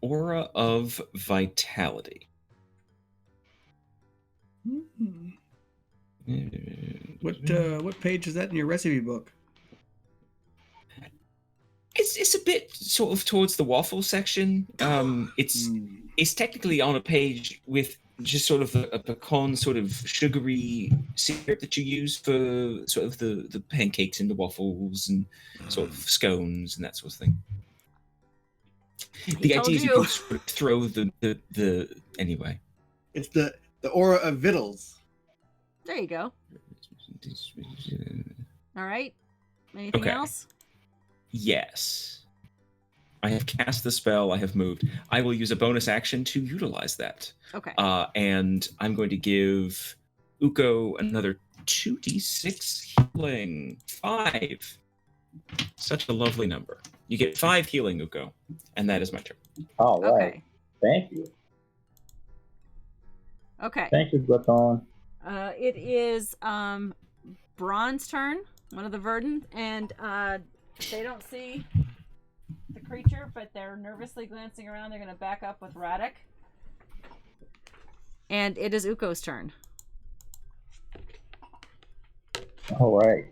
Aura of Vitality. What page is that in your recipe book? It's a bit sort of towards the waffle section. It's technically on a page with just sort of a pecan sort of sugary syrup that you use for sort of the pancakes and the waffles and sort of scones and that sort of thing. The idea is you can sort of throw the anyway. It's the aura of vittles. There you go. All right. Anything else? Yes. I have cast the spell. I have moved. I will use a bonus action to utilize that. Okay. And I'm going to give Uko another 2d6 healing. 5. Such a lovely number. You get 5 healing, Uko. And that is my turn. All right. Okay. Thank you. Okay. Thank you, Gluton. It is Braun's turn, one of the Verdant, and they don't see the creature, but they're nervously glancing around. They're going to back up with Radek. And it is Uko's turn. All right.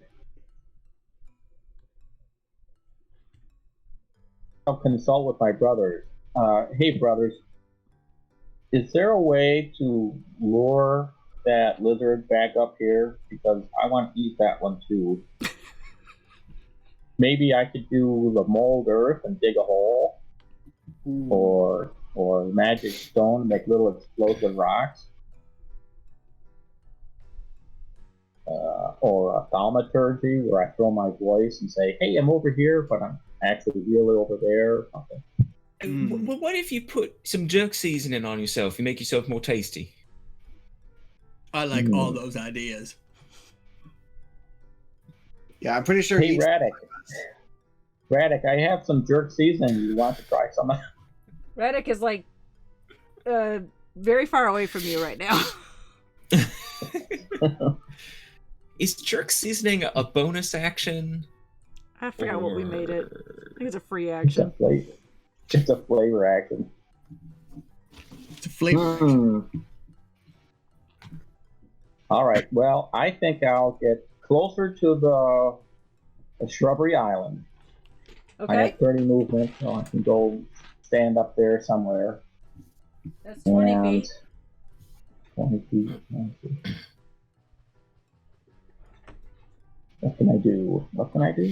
I'll consult with my brothers. Hey, brothers. Is there a way to lure that lizard back up here? Because I want to eat that one too. Maybe I could do the mold earth and dig a hole, or magic stone, make little explosive rocks, or a thaumaturgy where I throw my voice and say, "Hey, I'm over here, but I'm actually really over there," or something. Well, what if you put some jerk seasoning on yourself? You make yourself more tasty. I like all those ideas. Yeah, I'm pretty sure. Hey, Radek, I have some jerk seasoning. You want to try some? Radek is like very far away from you right now. Is jerk seasoning a bonus action? I forgot what we made it. I think it's a free action. It's a flavor action. It's a flavor action. All right. Well, I think I'll get closer to the shrubbery island. Okay. I have 30 movement, so I can go stand up there somewhere. That's 20 feet. 20 feet. What can I do? What can I do?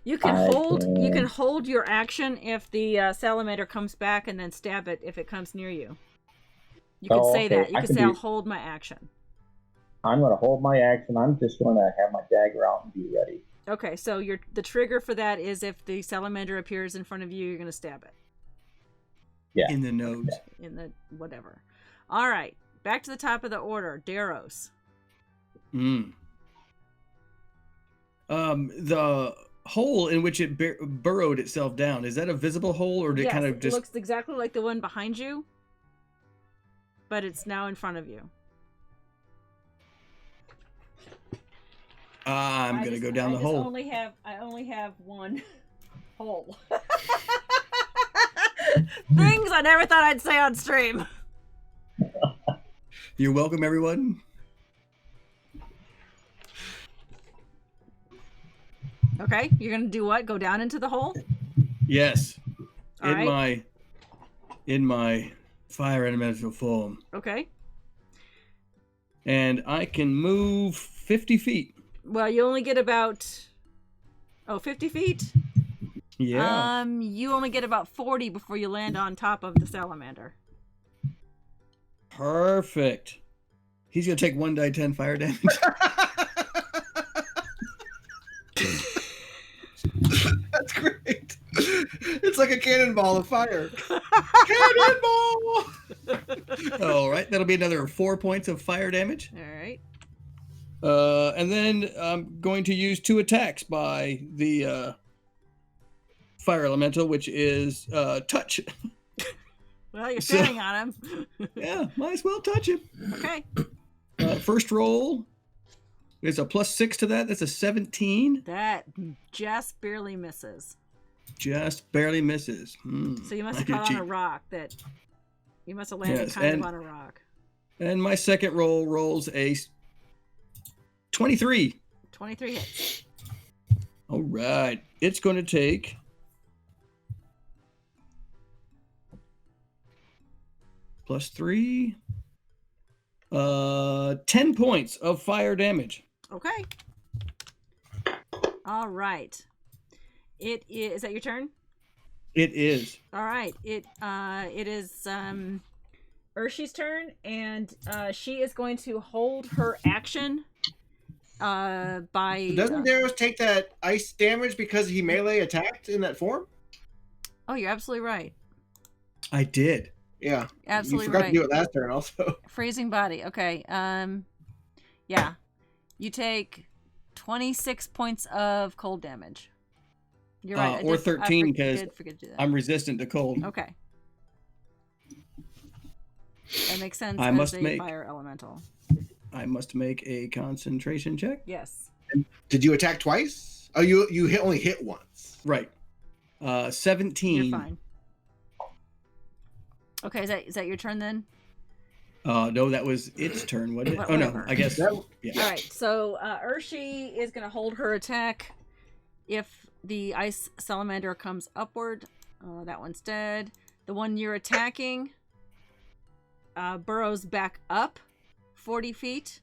You can hold your action if the salamander comes back, and then stab it if it comes near you. You can say that. You can say, "I'll hold my action." I'm going to hold my action. I'm just going to have my dagger out and be ready. Okay, so the trigger for that is if the salamander appears in front of you, you're going to stab it. Yeah. In the nose. In the whatever. All right, back to the top of the order. Daros. The hole in which it burrowed itself down, is that a visible hole, or did it kind of just... It looks exactly like the one behind you, but it's now in front of you. I'm going to go down the hole. I only have one hole. Things I never thought I'd say on stream. You're welcome, everyone. Okay, you're going to do what? Go down into the hole? Yes. All right. In my fire elemental form. Okay. And I can move 50 feet. Well, you only get about 50 feet? Yeah. You only get about 40 before you land on top of the salamander. Perfect. He's going to take 1d10 fire damage. That's great. It's like a cannonball of fire. Cannonball! All right, that'll be another 4 points of fire damage. All right. And then I'm going to use 2 attacks by the fire elemental, which is touch. Well, you're So- standing on him. Yeah, might as well touch him. Okay. First roll is a +6 to that. That's a 17. That just barely misses. Just barely misses. So you must have I caught on a cheat. rock that you must have landed Yes, kind and- of on a rock. And my second roll rolls a 23. 23 hits. All right. It's going to take +3, 10 points of fire damage. Okay. All right. It is that your turn? It is. All right. It is Urshi's turn, and she is going to hold her action by Doesn't Daros take that ice damage because he melee attacked in that form? Oh, you're absolutely right. I did. Yeah. Absolutely You forgot right. to do it last turn also. Freezing body. Okay. Yeah. You take 26 points of cold damage. You're right. Or 13 I because did forget to do that. I'm resistant to cold. Okay. That makes sense I as must a make- fire elemental. I must make a concentration check. Yes. Did you attack twice? Oh, you only hit once. Right. 17. You're fine. Okay, is that your turn then? No, that was its turn, wasn't it? Oh no, Whatever. I guess. That- Yeah. All right. So Urshi is going to hold her attack. If the ice salamander comes upward, that one's dead. The one you're attacking burrows back up 40 feet.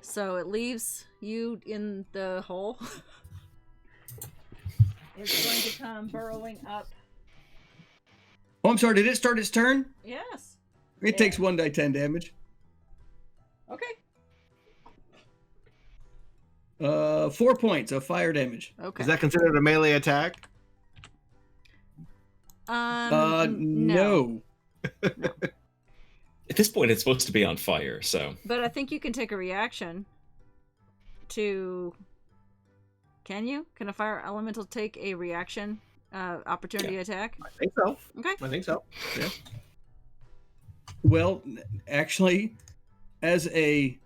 So it leaves you in the hole. It's going to come burrowing up. Oh, I'm sorry. Did it start its turn? Yes. It takes 1d10 damage. Okay. 4 points of fire damage. Okay. Is that considered a melee attack? No. At this point, it's supposed to be on fire, so But I think you can take a reaction to. Can you? Can a fire elemental take a reaction opportunity attack? I think so. Okay. I think so. Yeah. Well, actually, as a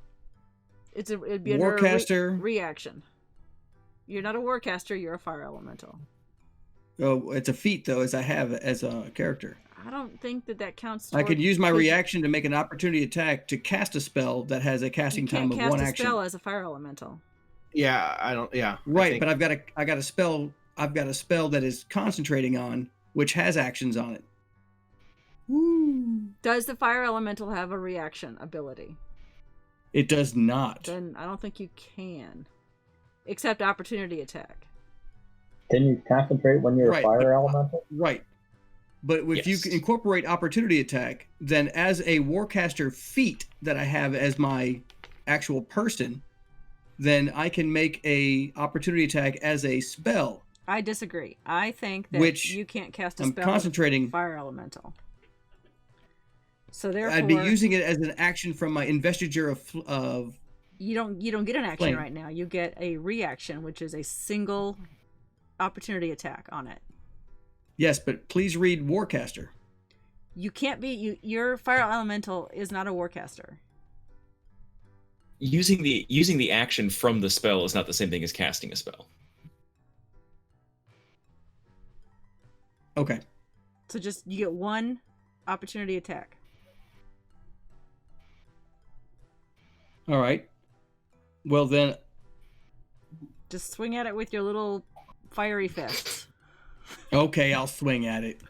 It'd be under a Warcaster. reaction. You're not a warcaster. You're a fire elemental. Oh, it's a feat though, as I have as a character. I don't think that counts. I could toward- use my 'cause reaction to make an opportunity attack to cast a spell that has a You casting can't time of cast one a action. spell as a fire elemental. Yeah, I don't. Yeah. I Right, think- but I got a spell. I've got a spell that is concentrating on, which has actions on it. Woo! Does the fire elemental have a reaction ability? It does not. Then I don't think you can, except opportunity attack. Can you concentrate when you're Right, a fire but- elemental? Right. But if Yes. you incorporate opportunity attack, then as a warcaster feat that I have as my actual person, then I can make a opportunity attack as a spell. I disagree. I think that Which you can't cast a I'm spell concentrating. with fire elemental. So therefore, I'd be using it as an action from my investiture of you don't get an action Flame. right now. You get a reaction, which is a single opportunity attack on it. yes, but please read warcaster. You can't be your fire elemental is not a warcaster. using the action from the spell is not the same thing as casting a spell. Okay. So just you get one opportunity attack. All right. Well then, Just swing at it with your little fiery fists. okay, I'll swing at it.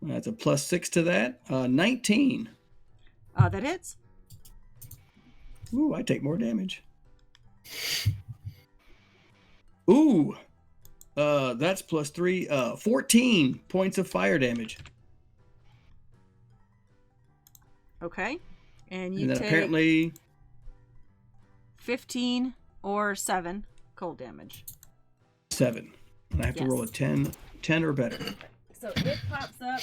That's a +6 to that. 19. That hits. Ooh, I take more damage. Ooh. That's +3. 14 points of fire damage. Okay. And you And then take apparently 15 or 7 cold damage. 7. And I have to Yes. roll a 10 or better. So it pops up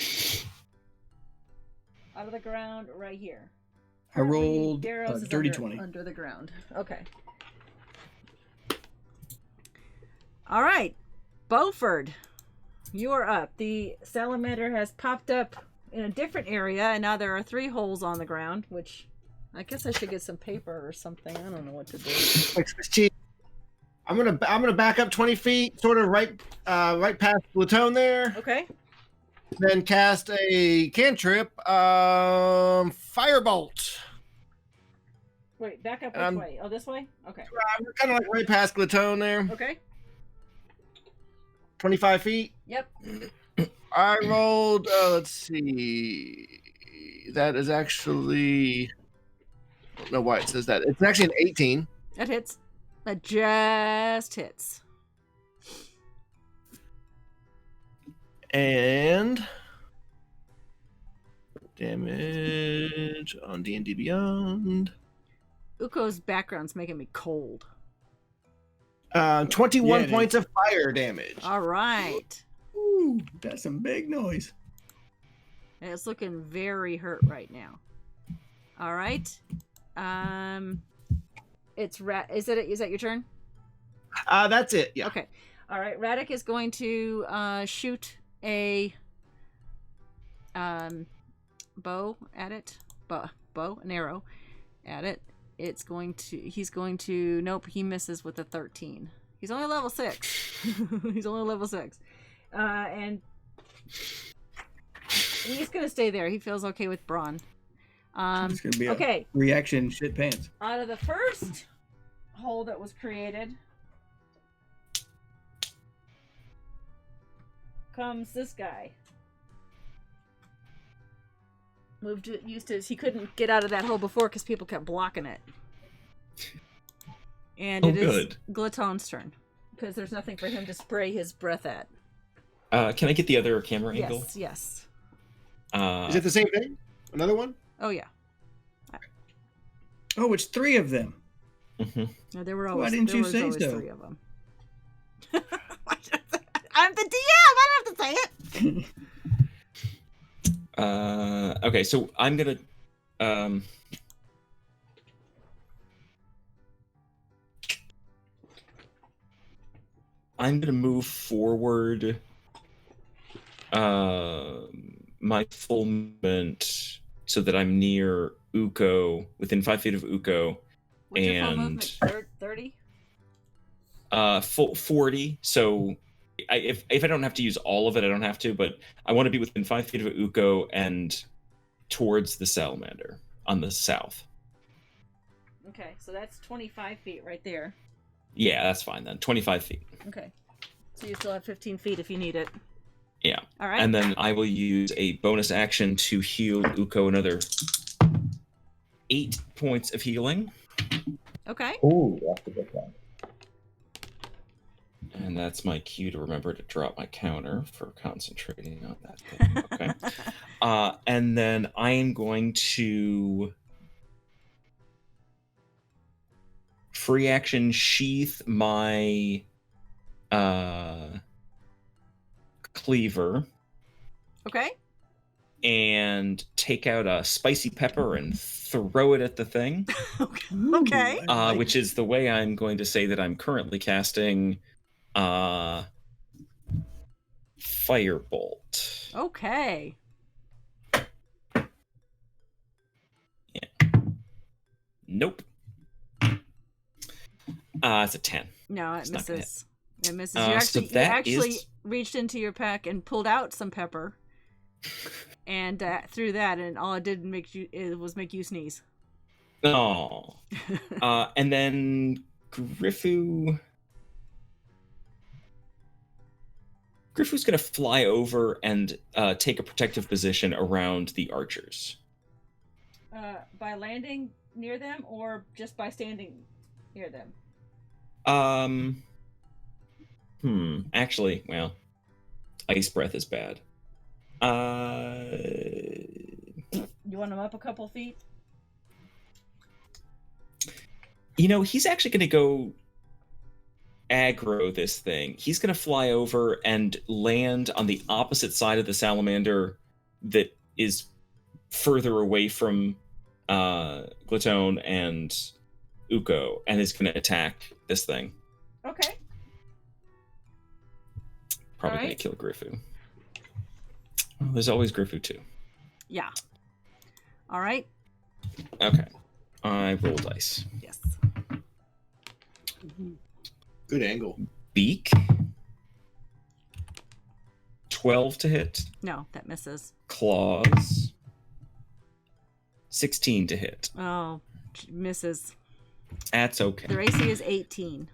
out of the ground right here. I rolled Currently, Daros a is dirty under, 20. under the ground. Okay. All right, Beaufort, you are up. The salamander has popped up in a different area, and now there are 3 holes on the ground, which I guess I should get some paper or something. I don't know what to do. I'm gonna back up 20 feet, sort of right past Latone there. Okay. Then cast a cantrip, Firebolt. Wait, back up which way? Oh, this way? Okay. We're kind of like right past Latone there. Okay. 25 feet. Yep. I rolled, let's see. That is actually, I don't know why it says that. It's actually an 18. That hits. That just hits. And damage on D&D Beyond. Uko's background's making me cold. 21 points of fire damage. All right. Ooh, that's some big noise. And it's looking very hurt right now. All right. It's Is that your turn? That's it. Yeah. Okay. All right. Radek is going to shoot a bow at it. Bow, an arrow at it. He's going to. Nope. He misses with a 13. He's only level 6. He's only level 6. And he's gonna stay there. He feels okay with Braun. It's gonna be okay. a reaction shit pants. Out of the first hole that was created comes this guy. He couldn't get out of that hole before because people kept blocking it. And it is Glatone's turn because there's nothing for him to spray his breath at. Can I get the other camera angle? Yes. Is it the same thing? Another one? Oh yeah. Oh, it's 3 of them. Mm-hmm. No, there were always. Why didn't you say always so? 3 of them. I'm the DM. I don't have to say it. Okay, so I'm gonna move forward my full movement so that I'm near Uko, within 5 feet of Uko. What's your full movement? 30? Full 40. So if I don't have to use all of it, I don't have to, but I want to be within 5 feet of Uko and towards the salamander on the south. Okay, so that's 25 feet right there. Yeah, that's fine then. 25 feet. Okay. So you still have 15 feet if you need it. Yeah. All right. And then I will use a bonus action to heal Uko another 8 points of healing. Okay. Ooh, that's a good one. And that's my cue to remember to drop my counter for concentrating on that thing. Okay. And then I am going to free action sheath my cleaver. Okay. And take out a spicy pepper and throw it at the thing. Okay. Which is the way I'm going to say that I'm currently casting Firebolt. Okay. Yeah. Nope. It's a 10. No, it It's misses. It misses. So You that actually is- reached into your pack and pulled out some pepper, and threw that, and all it did was make you sneeze. Oh. And then Griffu's gonna fly over and take a protective position around the archers. By landing near them, or just by standing near them? Actually, well, ice breath is bad. You want them up a couple feet? He's actually going to go aggro this thing. He's going to fly over and land on the opposite side of the salamander that is further away from Glatone and Uko, and is going to attack this thing. Okay. Probably Alright. gonna kill Grifu. Well, there's always Grifu too. Yeah. All right. Okay. I roll dice. Yes. Good angle. Beak. 12 to hit. No, that misses. Claws. 16 to hit. Oh, misses. That's okay. Their AC is 18.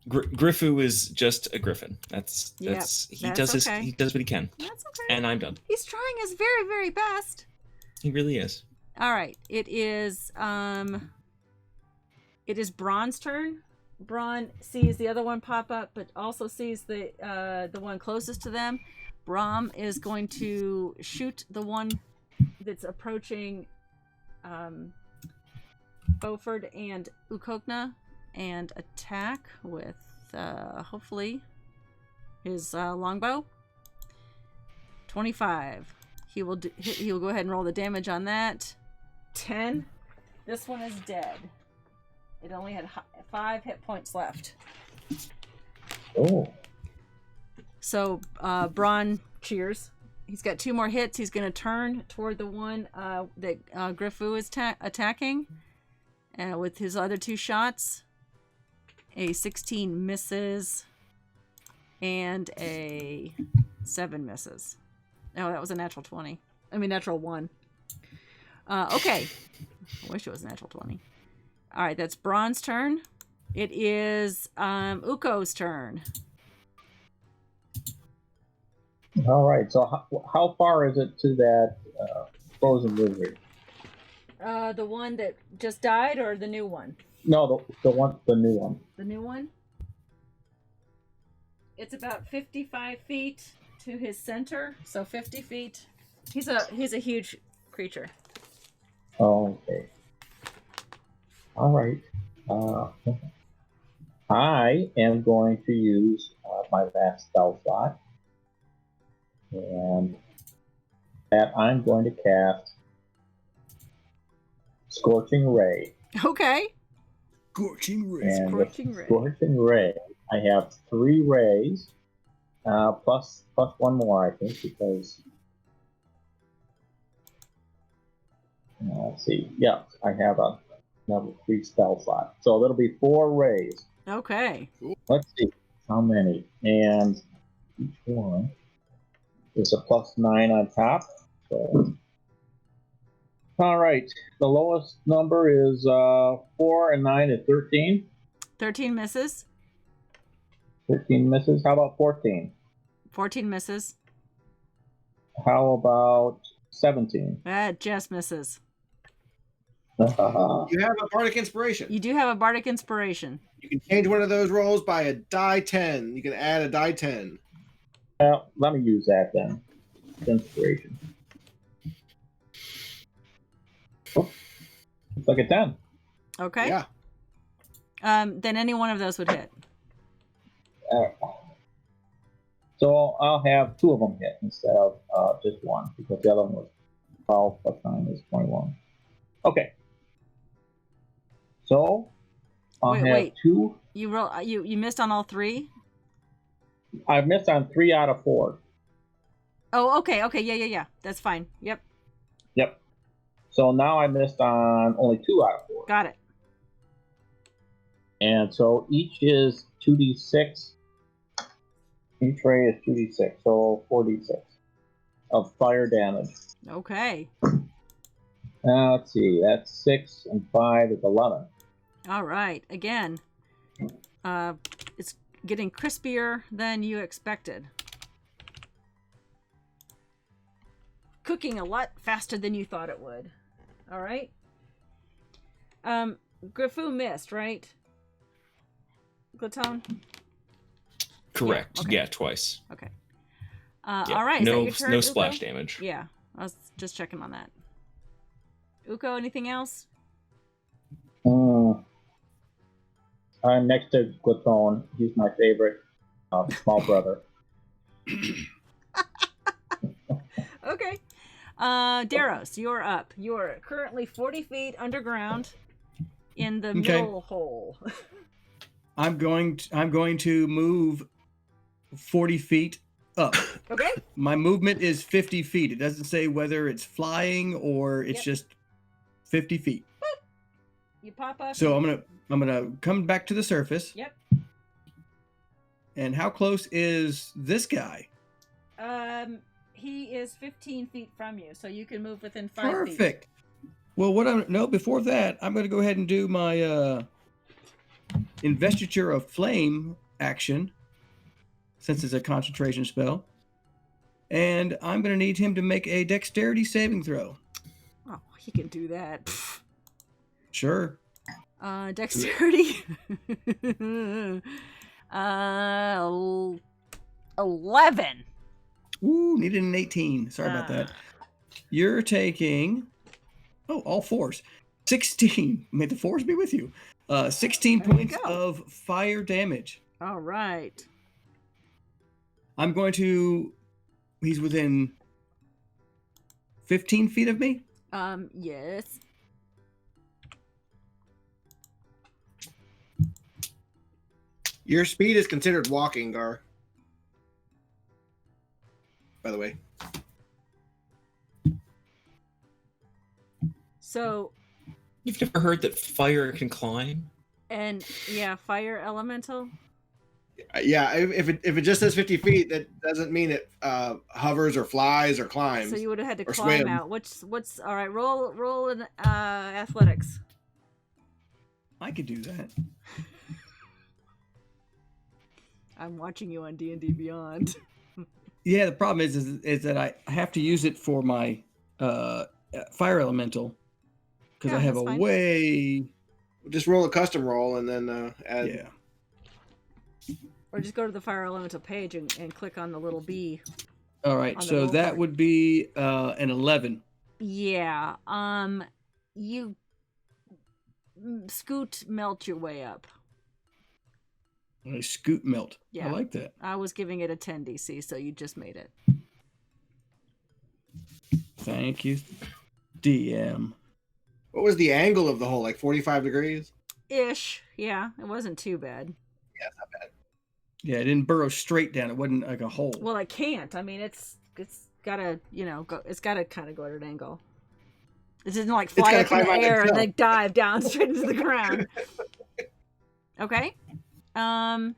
Grifu is just a griffin. That's Yep, he that's does okay. he does what he can. That's okay. And I'm done. He's trying his very, very best. He really is. All right. It is Braun's turn. Braun sees the other one pop up, but also sees the one closest to them. Braum is going to shoot the one that's approaching Beaufort and Ukokna and attack with hopefully his longbow. 25. He will go ahead and roll the damage on that. 10. This one is dead. It only had 5 hit points left. Oh. So Braun cheers. He's got 2 more hits. He's going to turn toward the one that Grifu is attacking. With his other 2 shots. A 16 misses. And a 7 misses. Oh, that was a natural 20. I mean, natural 1. Okay. I wish it was a natural 20. All right, that's Braun's turn. It is Uko's turn. All right. So how far is it to that frozen lizard? The one that just died or the new one? No, the new one. The new one? It's about 55 feet to his center, so 50 feet. He's a huge creature. Okay. All right. I am going to use my last spell slot, and that I'm going to cast Scorching Ray. Okay. Scorching ray. And Scorching with Ray. Scorching Ray, I have 3 rays, plus 1 more, I think, because let's see. Yeah, I have another 3 spell slot, so that'll be 4 rays. Okay. Let's see how many, and each one is a +9 on top. So, all right, the lowest number is 4 and 9 is 13. 13 misses. 13 misses. How about 14? 14 misses. How about 17? That just misses. You have a bardic inspiration. You do have a bardic inspiration. You can change one of those rolls by a die 10. You can add a die 10. Well, let me use that then. Inspiration. Oh, looks like a 10. Okay. Yeah. Then any one of those would hit. So I'll have 2 of them hit instead of just 1, because the other one was 12 plus 9 is 21. Okay. So I'll have Wait. 2. You missed on all 3? I missed on 3 out of 4. Oh, okay. Yeah. That's fine. Yep. Yep. So now I missed on only 2 out of 4. Got it. And so each is 2d6. Each ray is 2d6, so 4d6 of fire damage. Okay. Now let's see, that's 6 and 5 is 11. All right. Again, it's getting crispier than you expected. Cooking a lot faster than you thought it would. All right. Grifu missed, right? Glaton? Correct. Yeah, okay. Yeah, twice. Okay. Yeah. All right. Is that No, your turn, no Uko? splash damage. Yeah. I was just checking on that. Uko, anything else? I'm next to Glaton. He's my favorite small brother. Okay. Daros, you're up. You're currently 40 feet underground in the middle hole. I'm going to move 40 feet up. Okay. My movement is 50 feet. It doesn't say whether it's flying or it's Yep. just 50 feet. You pop up. So I'm gonna come back to the surface. Yep. And how close is this guy? He is 15 feet from you, so you can move within 5 feet. Perfect. Well, before that, I'm gonna go ahead and do my investiture of flame action, since it's a concentration spell. And I'm gonna need him to make a dexterity saving throw. Oh, he can do that. Pfft. Sure. Dexterity. 11. Ooh, needed an 18. Sorry about that. You're taking, all fours. 16. May the fours be with you. 16 There you points go. of fire damage. All right. I'm going to, he's within 15 feet of me. Yes. Your speed is considered walking, Gar. By the way. So, You've never heard that fire can climb? and yeah, fire elemental. Yeah, if it just says 50 feet, that doesn't mean it hovers or flies or climbs. So you would have had to or climb swim. out. What's all right? Roll in athletics. I could do that. I'm watching you on D&D Beyond. Yeah, the problem is that I have to use it for my fire elemental because Yeah, I have that's a fine. way. Just roll a custom roll and then add. Yeah. Or just go to the fire elemental page and click on the little bee. All right, On the so roll that card. would be an 11. Yeah. You scoot melt your way up. A scoot melt. Yeah. I like that. I was giving it a 10 DC, so you just made it. Thank you, DM. What was the angle of the hole? Like 45 degrees? Ish. Yeah, it wasn't too bad. Yeah, it's not bad. Yeah, it didn't burrow straight down. It wasn't like a hole. Well, it can't. I mean, it's gotta, go. It's gotta kind of go at an angle. It didn't like fly gotta up in the climb out air and itself. like dive down straight into the ground. Okay. You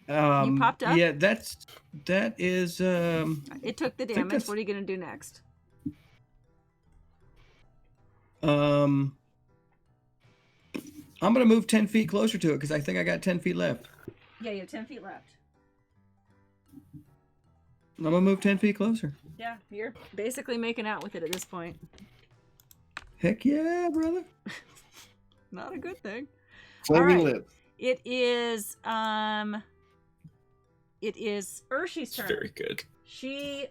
popped up? Yeah, that is. It took the think damage. that's- What are you gonna do next? I'm gonna move 10 feet closer to it because I think I got 10 feet left. Yeah, you have 10 feet left. I'm gonna move 10 feet closer. Yeah, you're basically making out with it at this point. Heck yeah, brother. Not a good thing. Flaming All right. lips. It is Urshi's turn. Very good. She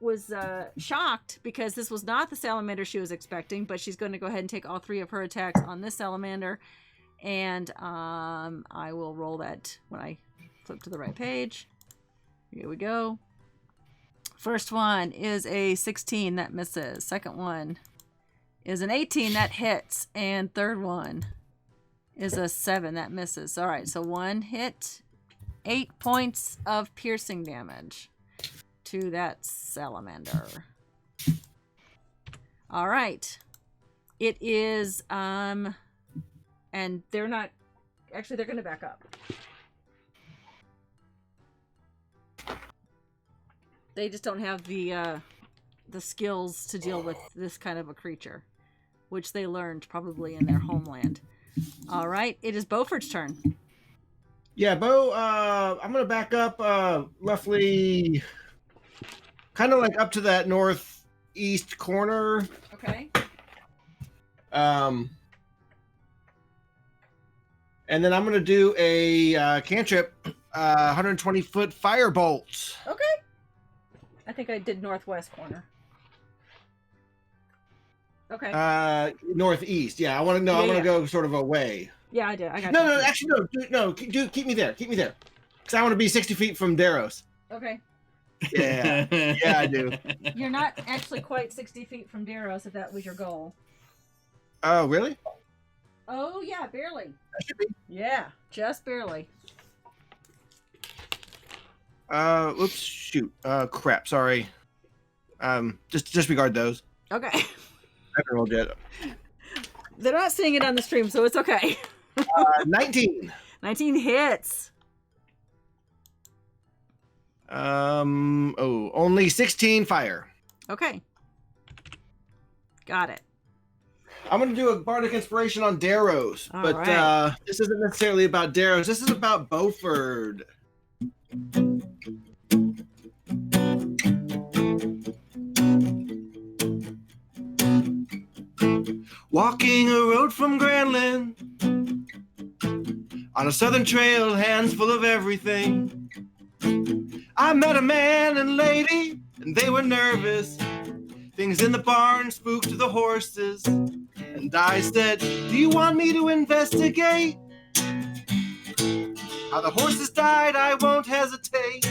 was shocked because this was not the salamander she was expecting, but she's going to go ahead and take all 3 of her attacks on this salamander, and I will roll that when I flip to the right page. Here we go. First one is a 16 that misses. Second one is an 18 that hits, and third one is a 7 that misses. All right, so 1 hit, 8 points of piercing damage to that salamander. All right. It is and they're not actually, they're going to back up. They just don't have the skills to deal with this kind of a creature, which they learned probably in their homeland. All right, it is Beaufort's turn. Yeah, Bo, I'm going to back up roughly kind of like up to that northeast corner. Okay. And then I'm going to do a cantrip, 120-foot firebolt. Okay. I think I did northwest corner. Okay. Northeast. Yeah, I want to know. Yeah, I want to yeah. go sort of away. Yeah, I did. I got No, you. no, actually, no. Keep me there. Keep me there. Because I want to be 60 feet from Daros. Okay. Yeah. Yeah, I do. You're not actually quite 60 feet from Daros if that was your goal. Oh, really? Oh, yeah, barely. That should be. Yeah, just barely. Oops, shoot. Crap. Sorry. Just disregard those. Okay. I haven't rolled yet. They're not seeing it on the stream, so it's okay. 19. 19 hits. Only 16 fire. Okay. Got it. I'm gonna do a bardic inspiration on Darrows, All but right. this isn't necessarily about Darrows. This is about Beaufort. Walking a road from Granlin on a southern trail, hands full of everything. I met a man and lady, and they were nervous. Things in the barn spooked the horses. And I said, do you want me to investigate? How the horses died, I won't hesitate.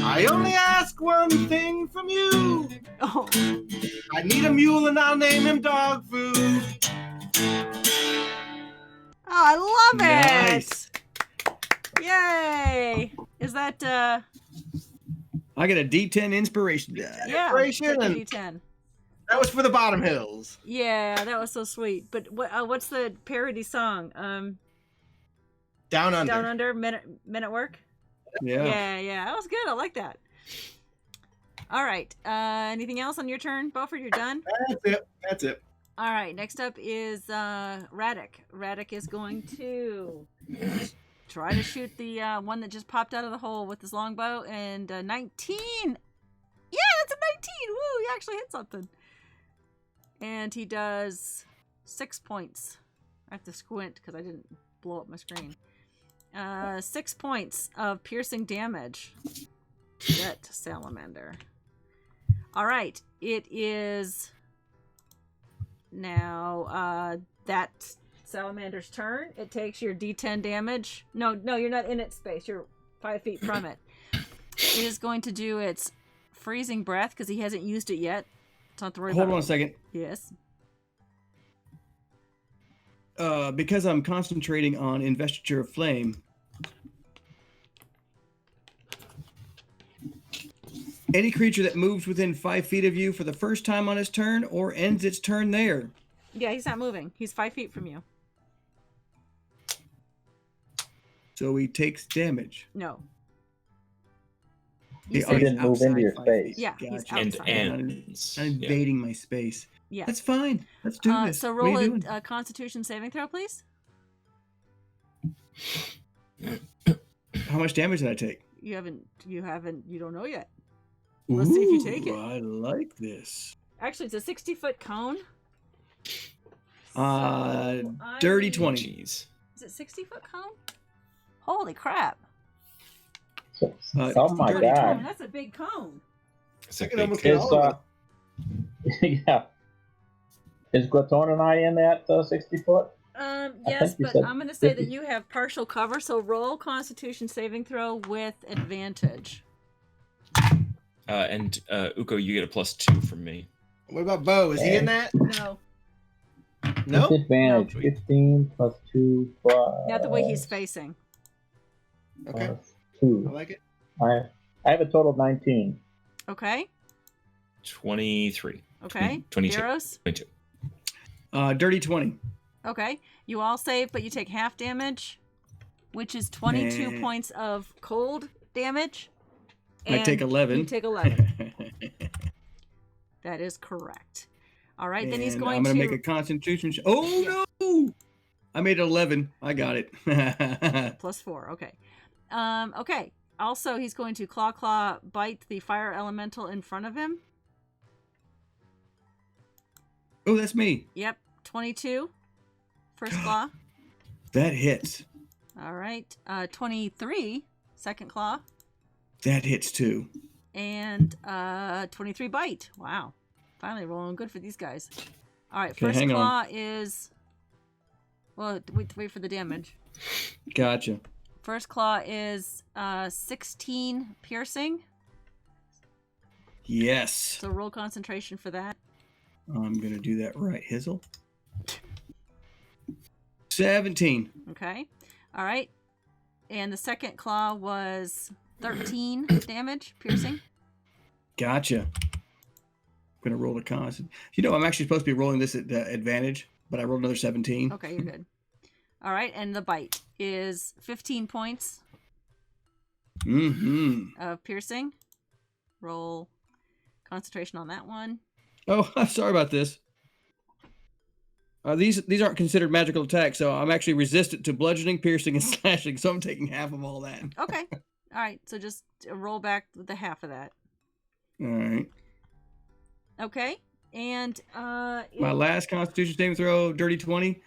I only ask one thing from you. Oh, I need a mule and I'll name him Dog Food. I love Nice. it. Yay. Is that, I got a D10 inspiration die. yeah. Inspiration take a and- D10. That was for the bottom hills. Yeah, that was so sweet. But what's the parody song? Down under. Down Under, Men at Work? Yeah. Yeah. That was good. I like that. All right. Anything else on your turn, Beaufort? You're done? That's it. All right. Next up is Radek. Radek is going to try to shoot the one that just popped out of the hole with his longbow. And 19. Yeah, that's a 19. Woo, he actually hit something. And he does 6 points. I have to squint because I didn't blow up my screen. 6 points of piercing damage. That salamander. All right. It is now that salamander's turn. It takes your D10 damage. No, you're not in its space. You're 5 feet from it. It is going to do its freezing breath because he hasn't used it yet. Don't worry Hold about on a it. second. Yes. Because I'm concentrating on Investiture of Flame. Any creature that moves within 5 feet of you for the first time on its turn or ends its turn there. Yeah, he's not moving. He's 5 feet from you. So he takes damage. No. He You said- didn't move into outside your 5 space. feet. Yeah, he's Gotcha. And outside. ends. I'm Yeah. invading my space. Yeah. That's fine. Let's do this. So What are roll you doing? a Constitution saving throw, please. How much damage did I take? You don't know yet. Let's see if you take it. I like this. Actually, it's a 60-foot cone. Dirty need- 20. Jeez. Is it 60-foot cone? Holy crap. Oh my dirty god. Cone, that's a big cone. It's a I can big almost thing. get all of it. Yeah. Is Glaton and I in that 60 foot? Yes, think you but said I'm going to say 50. that you have partial cover, so roll Constitution saving throw with advantage. And Uko, you get a +2 from me. What about Bo? Is he in that? No, No. Disadvantage. No. 15 plus 2 plus. not the way he's facing. Okay. plus I 2. like it. I have a total of 19. Okay, 23. okay. 22. Darrows? 22. Dirty 20. Okay. You all save, but you take half damage, which is 22 Meh. points of cold damage. I take and 11. You take 11. That is correct. All right, then he's And going I'm to... gonna make a Constitution. Oh no! I made 11. I got it. +4, okay. Okay. Also, he's going to claw bite the fire elemental in front of him. Oh, that's me. Yep, 22. First claw. That hits. All right. 23. Second claw. That hits too. And 23 bite. Wow. Finally rolling good for these guys. All right, Okay, first hang on. claw is... Well, wait for the damage. Gotcha. First claw is 16 piercing. Yes. So roll concentration for that. I'm gonna do that right, Hizzle. 17. Okay. All right. And the second claw was 13 damage, piercing. Gotcha. I'm gonna roll the con. You know, I'm actually supposed to be rolling this at advantage, but I rolled another 17. Okay, you're good. All right, and the bite is 15 points of piercing. Roll concentration on that one. Oh, I'm sorry about this. These aren't considered magical attacks, so I'm actually resistant to bludgeoning, piercing, and slashing, so I'm taking half of all that. Okay. All right, so just roll back with the half of that. All right. Okay, and My last Constitution saving throw, dirty 20.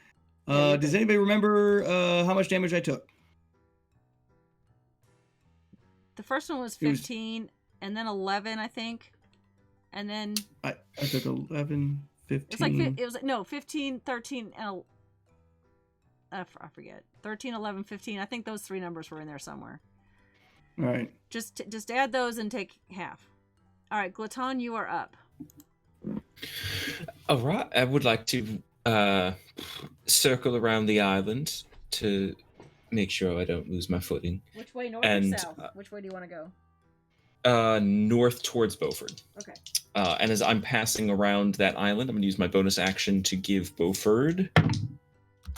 Yeah, Does anybody remember how much damage I took? the first one was 15, and then 11, I think, and then I took 11, 15. it's like it was no 15, 13, and I forget 13, 11, 15. I think those three numbers were in there somewhere. All right. Just add those and take half. All right, Glaton, you are up. All right. I would like to circle around the island to make sure I don't lose my footing. Which way, north And, or south? Which way do you want to go? North towards Beaufort. Okay. And as I'm passing around that island, I'm going to use my bonus action to give Beaufort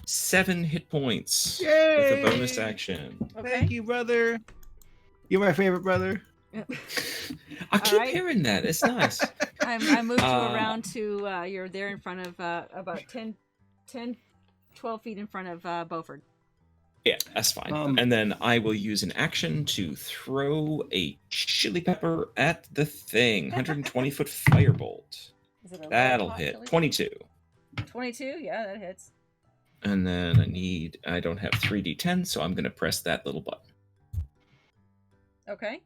7 hit points Yay! with a bonus action. Okay. Thank you, brother. You're my favorite brother. I keep right. hearing that. It's nice. I moved you around to you're there in front of about 10, 12 feet in front of Beaufort. Yeah, that's fine. And then I will use an action to throw a chili pepper at the thing. 120-foot firebolt. Is it a That'll hot hit. chili? 22. 22? Yeah, that hits. And then I don't have 3d10, so I'm going to press that little button. Okay.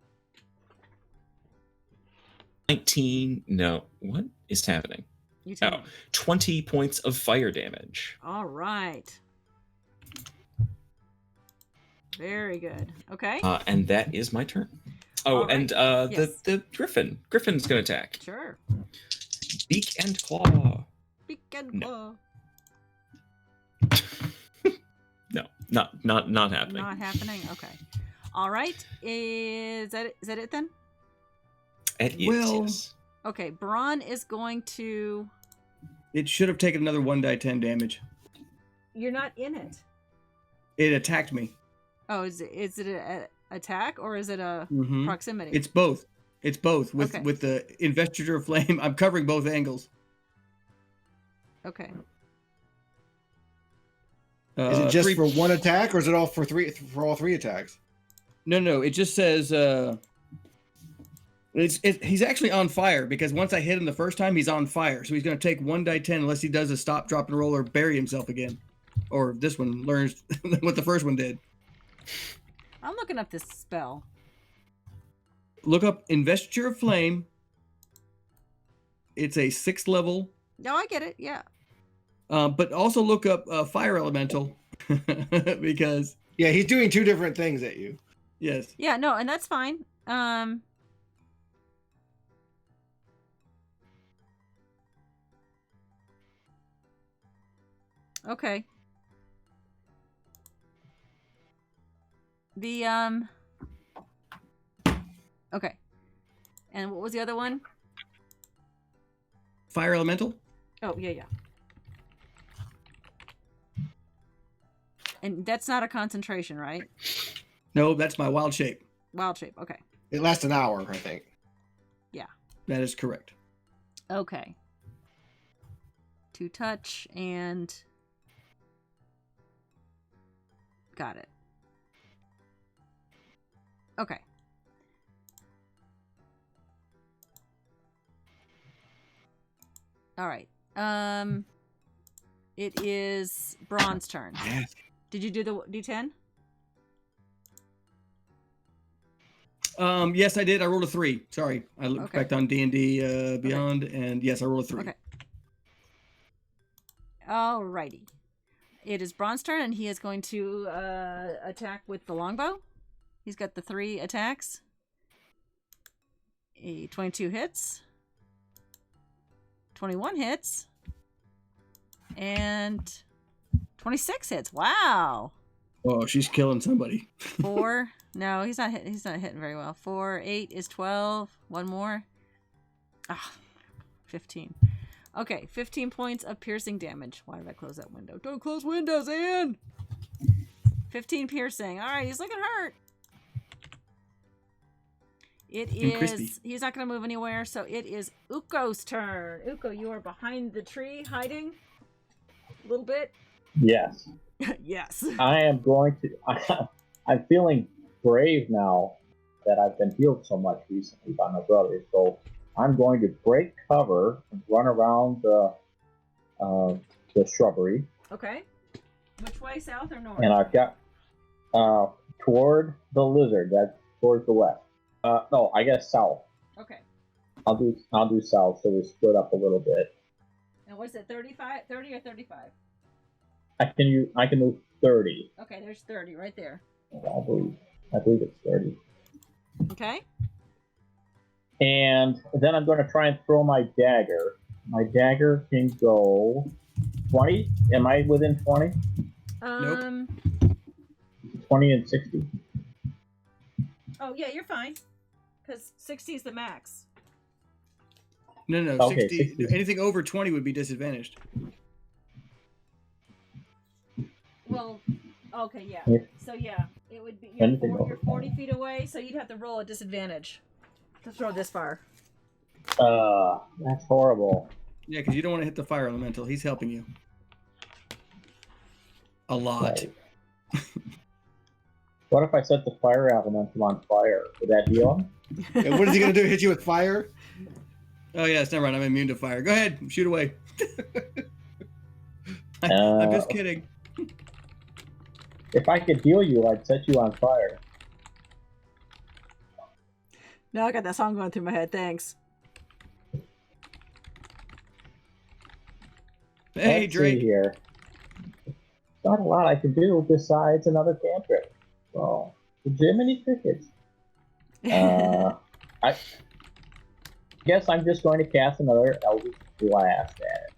19. No. What is happening? You tell Oh, me. 20 points of fire damage. All right. Very good. Okay. And that is my turn. Oh, All right. and Yes. the Griffin. Griffin's going to attack. Sure. Beak and claw. Beak and No. claw. No, not happening. Not happening. Okay. All right. Is that it then? It is, Well- yes. Okay. Braun is going to. It should have taken another 1d10 damage. You're not in it. It attacked me. Oh, is it an attack or is it a Mhm. proximity? It's both. It's both. With Okay. with the investiture of flame, I'm covering both angles. Okay. Is it just three- for one attack, or is it all for all three attacks? No. It just says he's actually on fire because once I hit him the first time, he's on fire. So he's going to take 1d10 unless he does a stop, drop, and roll or bury himself again. Or this one learns what the first one did. I'm looking up this spell. Look up Investiture of Flame. It's a 6th level. No, I get it. Yeah. But also look up Fire Elemental because, Yeah, he's doing two different things at you. yes. Yeah, no, and that's fine. Okay. Okay. And what was the other one? Fire Elemental? Oh, yeah. And that's not a concentration, right? No, that's my wild shape. Wild shape. Okay. It lasts an hour, I think. That is correct. Okay. 2 touch and got it. Okay. All right. It is Braun's turn. Yes. Did you do the D10? Yes, I did. I rolled a 3. Sorry, I looked Okay. back on D&D Beyond, and yes, I rolled a 3. Okay. Alrighty. It is Braun's turn, and he is going to attack with the longbow. He's got the 3 attacks. A 22 hits. 21 hits. And 26 hits. Wow. Oh, she's killing somebody. 4. No, he's not hitting very well. 4, 8 is 12. One more. 15. Okay, 15 points of piercing damage. Why did I close that window? Don't close windows, Ian! 15 piercing. All right, he's looking hurt. It is. He's not going to move anywhere, so it is Uko's turn. Uko, you are behind the tree, hiding a little bit. Yes. Yes. I am going to. I'm feeling brave now that I've been healed so much recently by my brother. So I'm going to break cover and run around the shrubbery. Okay. Which way, south or north? And I've got toward the lizard. That's towards the west. No, I guess south. Okay. I'll do south, so we split up a little bit. And what's it, 30 or 35? I can move 30. Okay, there's 30 right there. I believe it's 30. Okay. And then I'm going to try and throw my dagger. My dagger can go 20. Am I within 20? Nope. 20 and 60. Oh yeah, you're fine. Because 60 is the max. No, Okay, 60. Anything over 20 would be disadvantaged. Well, okay, yeah. Yeah. So yeah, it would be Anything you're over 40 feet away, so you'd have to roll a disadvantage to throw this far. That's horrible. Yeah, because you don't want to hit the fire elemental. He's helping you. A lot. Right. What if I set the fire elemental on fire? Would that heal him? And what is he gonna do? Hit you with fire? Oh, yeah, it's never mind. I'm immune to fire. Go ahead. Shoot away. I'm just kidding. If I could heal you, I'd set you on fire. Now I got that song going through my head. Thanks. Hey, Let's Drake. see here. Not a lot I can do besides another cantrip. So, Jiminy Crickets. I guess I'm just going to cast another Eldritch Blast at it.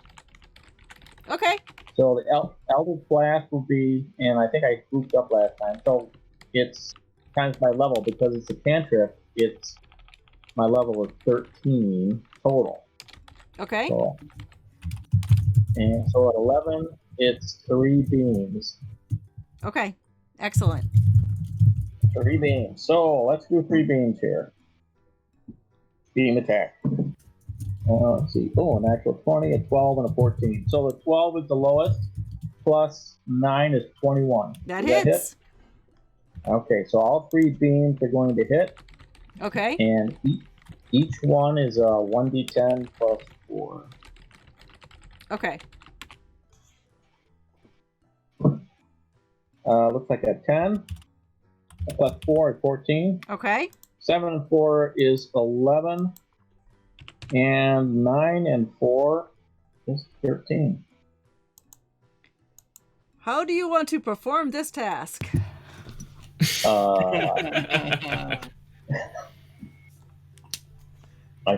Okay. So the Eldritch Blast will be, and I think I grouped up last time, so it's times my level, because it's a cantrip, it's my level of 13 total. Okay. So, and so at 11, it's 3 beams. Okay. Excellent. 3 beams. So let's do 3 beams here. Beam attack. Let's see. Oh, a natural 20, a 12, and a 14. So the 12 is the lowest, plus 9 is 21. That Does hits. hit? Okay, so all 3 beams are going to hit. Okay. And each one is a 1d10 plus 4. Okay. Looks like a 10. Plus 4 is 14. Okay. 7 and 4 is 11. And 9 and 4 is 13. How do you want to perform this task? I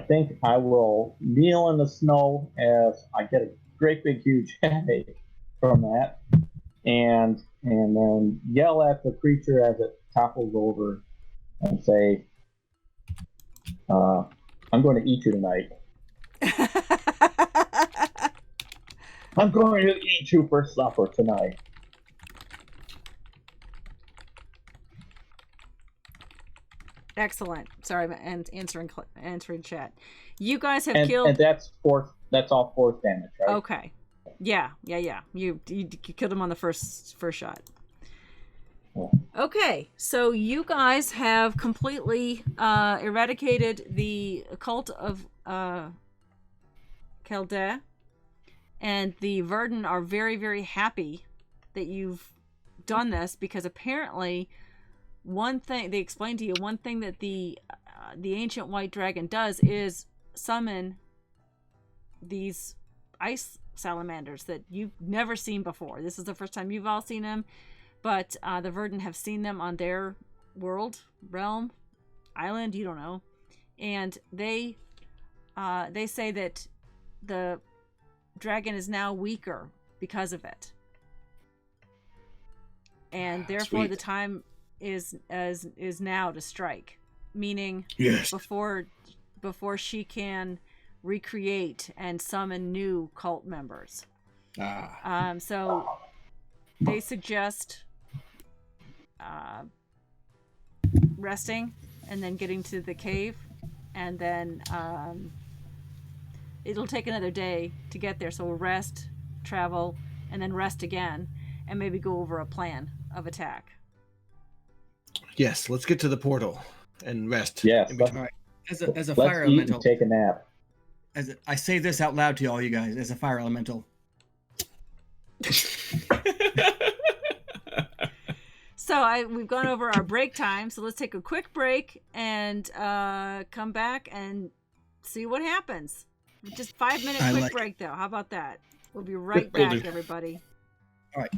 think I will kneel in the snow as I get a great big huge headache from that, and then yell at the creature as it topples over and say, I'm going to eat you tonight. I'm going to eat you for supper tonight. Excellent. Sorry, I'm answering chat. You guys have killed. And that's all force damage, right? Okay. Yeah. You killed him on the first shot. Yeah. Okay, so you guys have completely eradicated the cult of Kaldea, and the Verdant are very, very happy that you've done this, because apparently one thing they explained to you, one thing that the ancient white dragon does is summon these ice salamanders that you've never seen before. This is the first time you've all seen them, but the Verdant have seen them on their world, realm, island, you don't know, and they say that the dragon is now weaker because of it. and therefore Sweet. the time is now to strike, meaning Yes. before she can recreate and summon new cult members. So they suggest resting and then getting to the cave, and then it'll take another day to get there, so we'll rest, travel, and then rest again, and maybe go over a plan of attack. Yes, let's get to the portal and rest. Yes. in Let's, between. As a let's fire eat elemental, and take a nap. I say this out loud to all you guys, as a fire elemental. So we've gone over our break time, so let's take a quick break and come back and see what happens. Just 5-minute I quick like break, though. How about that? We'll be right Will back, do. everybody. All right.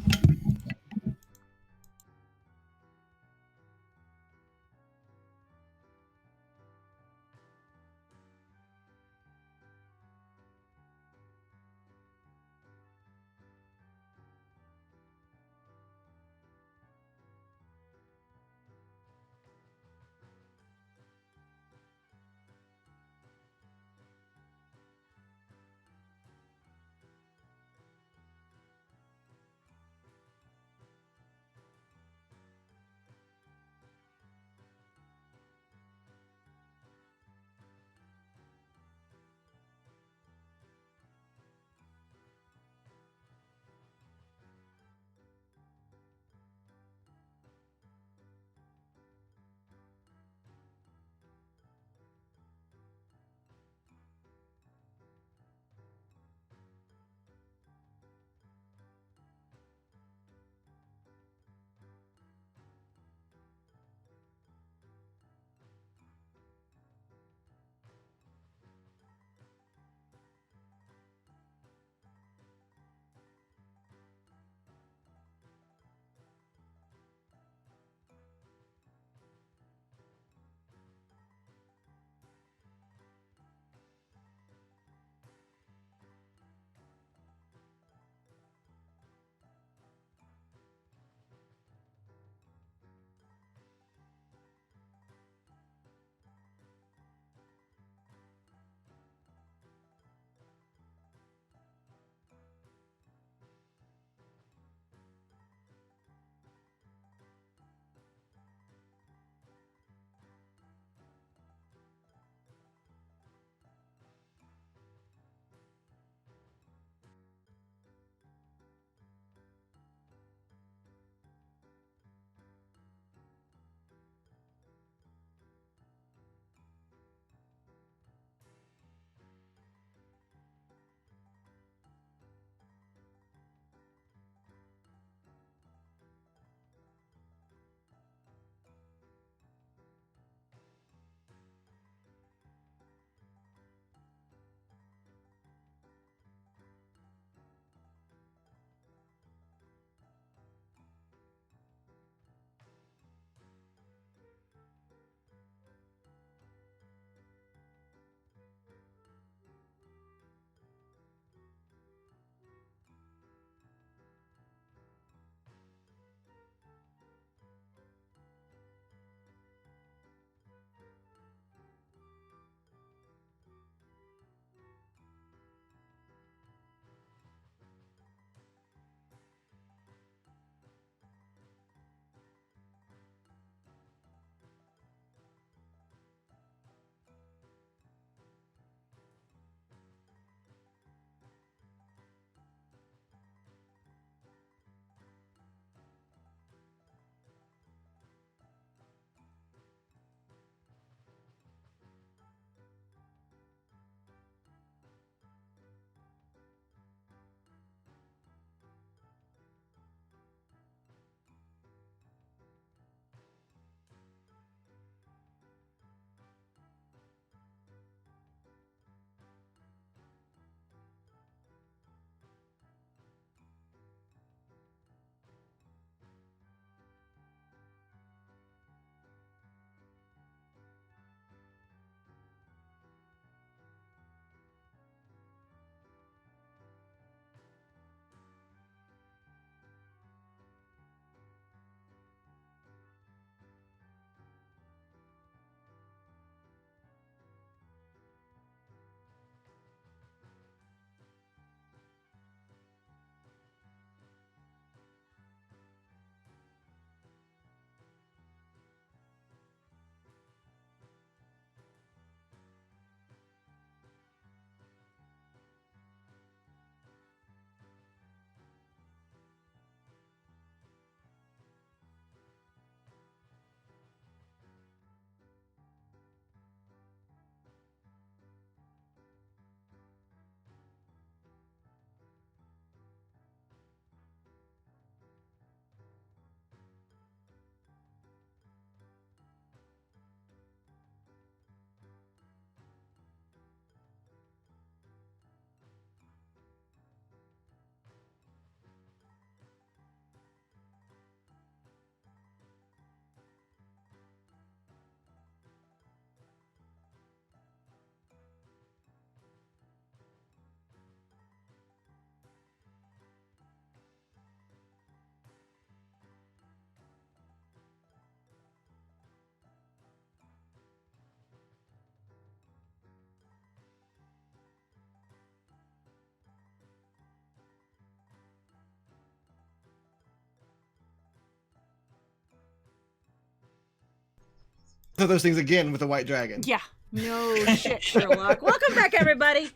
of those things again with the white dragon. Yeah. No shit, Sherlock. Welcome back, everybody.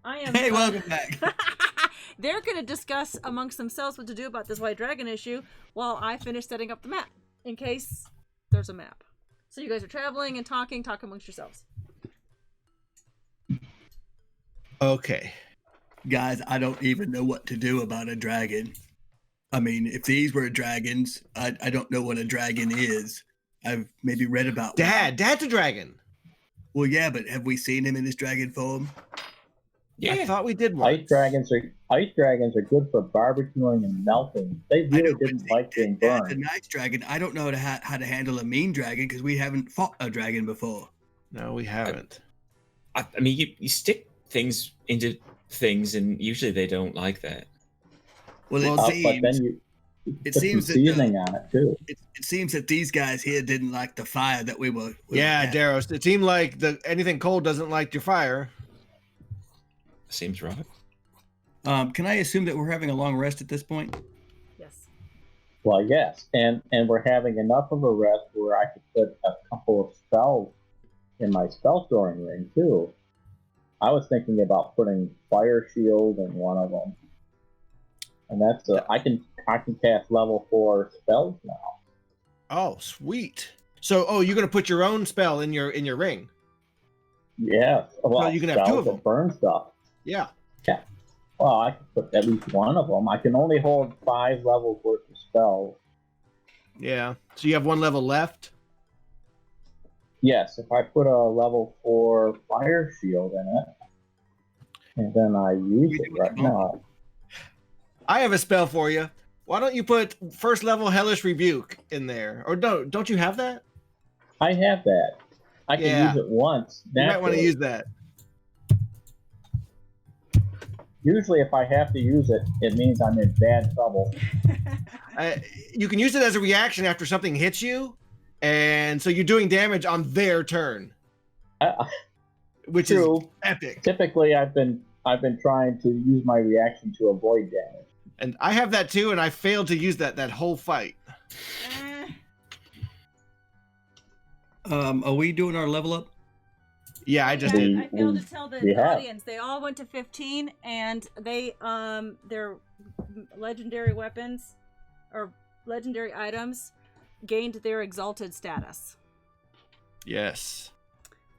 I am. Hey, welcome back. They're going to discuss amongst themselves what to do about this white dragon issue while I finish setting up the map, in case there's a map. So you guys are traveling and talk amongst yourselves. Okay. Guys, I don't even know what to do about a dragon. I mean, if these were dragons, I don't know what a dragon is. I've maybe read about one. Dad's a dragon. Well, yeah, but have we seen him in his dragon form? Yeah. I thought we did once. Ice dragons are good for barbecuing and melting. They really didn't like being Dad's a burned. nice dragon. I don't know how to handle a mean dragon because we haven't fought a dragon before. No, we haven't. I mean, you stick things into things, and usually they don't like that. Well, Well, it But seems then you it put some seems that seasoning on it too. it seems that these guys here didn't like the fire that we were. Yeah, at. Daros. It seemed like anything cold doesn't like your fire. Seems right. Can I assume that we're having a long rest at this point? Yes. Well, yes, and we're having enough of a rest where I could put a couple of spells in my spell storing ring too. I was thinking about putting Fire Shield in one of them, and that's I can cast level 4 spells now. Oh, sweet. So, you're gonna put your own spell in your ring. Yes, well, you can have two spells of that them. burn stuff. Yeah. Well, I could put at least one of them. I can only hold 5 levels worth of spells. Yeah. So you have one level left. Yes, if I put a level 4 Fire Shield in it, and then I use it right now. I have a spell for you. Why don't you put first level Hellish Rebuke in there? Or don't you have that? I have that. I can Yeah. use it once. You might want to naturally. use that. Usually, if I have to use it, it means I'm in bad trouble. You can use it as a reaction after something hits you, and so you're doing damage on their turn, which True. is epic. Typically, I've been trying to use my reaction to avoid damage. And I have that too, and I failed to use that whole fight. Are we doing our level up? Yeah, I just Yeah, did. I failed to tell the we have. audience. They all went to 15, and they their legendary weapons or legendary items gained their exalted status. Yes.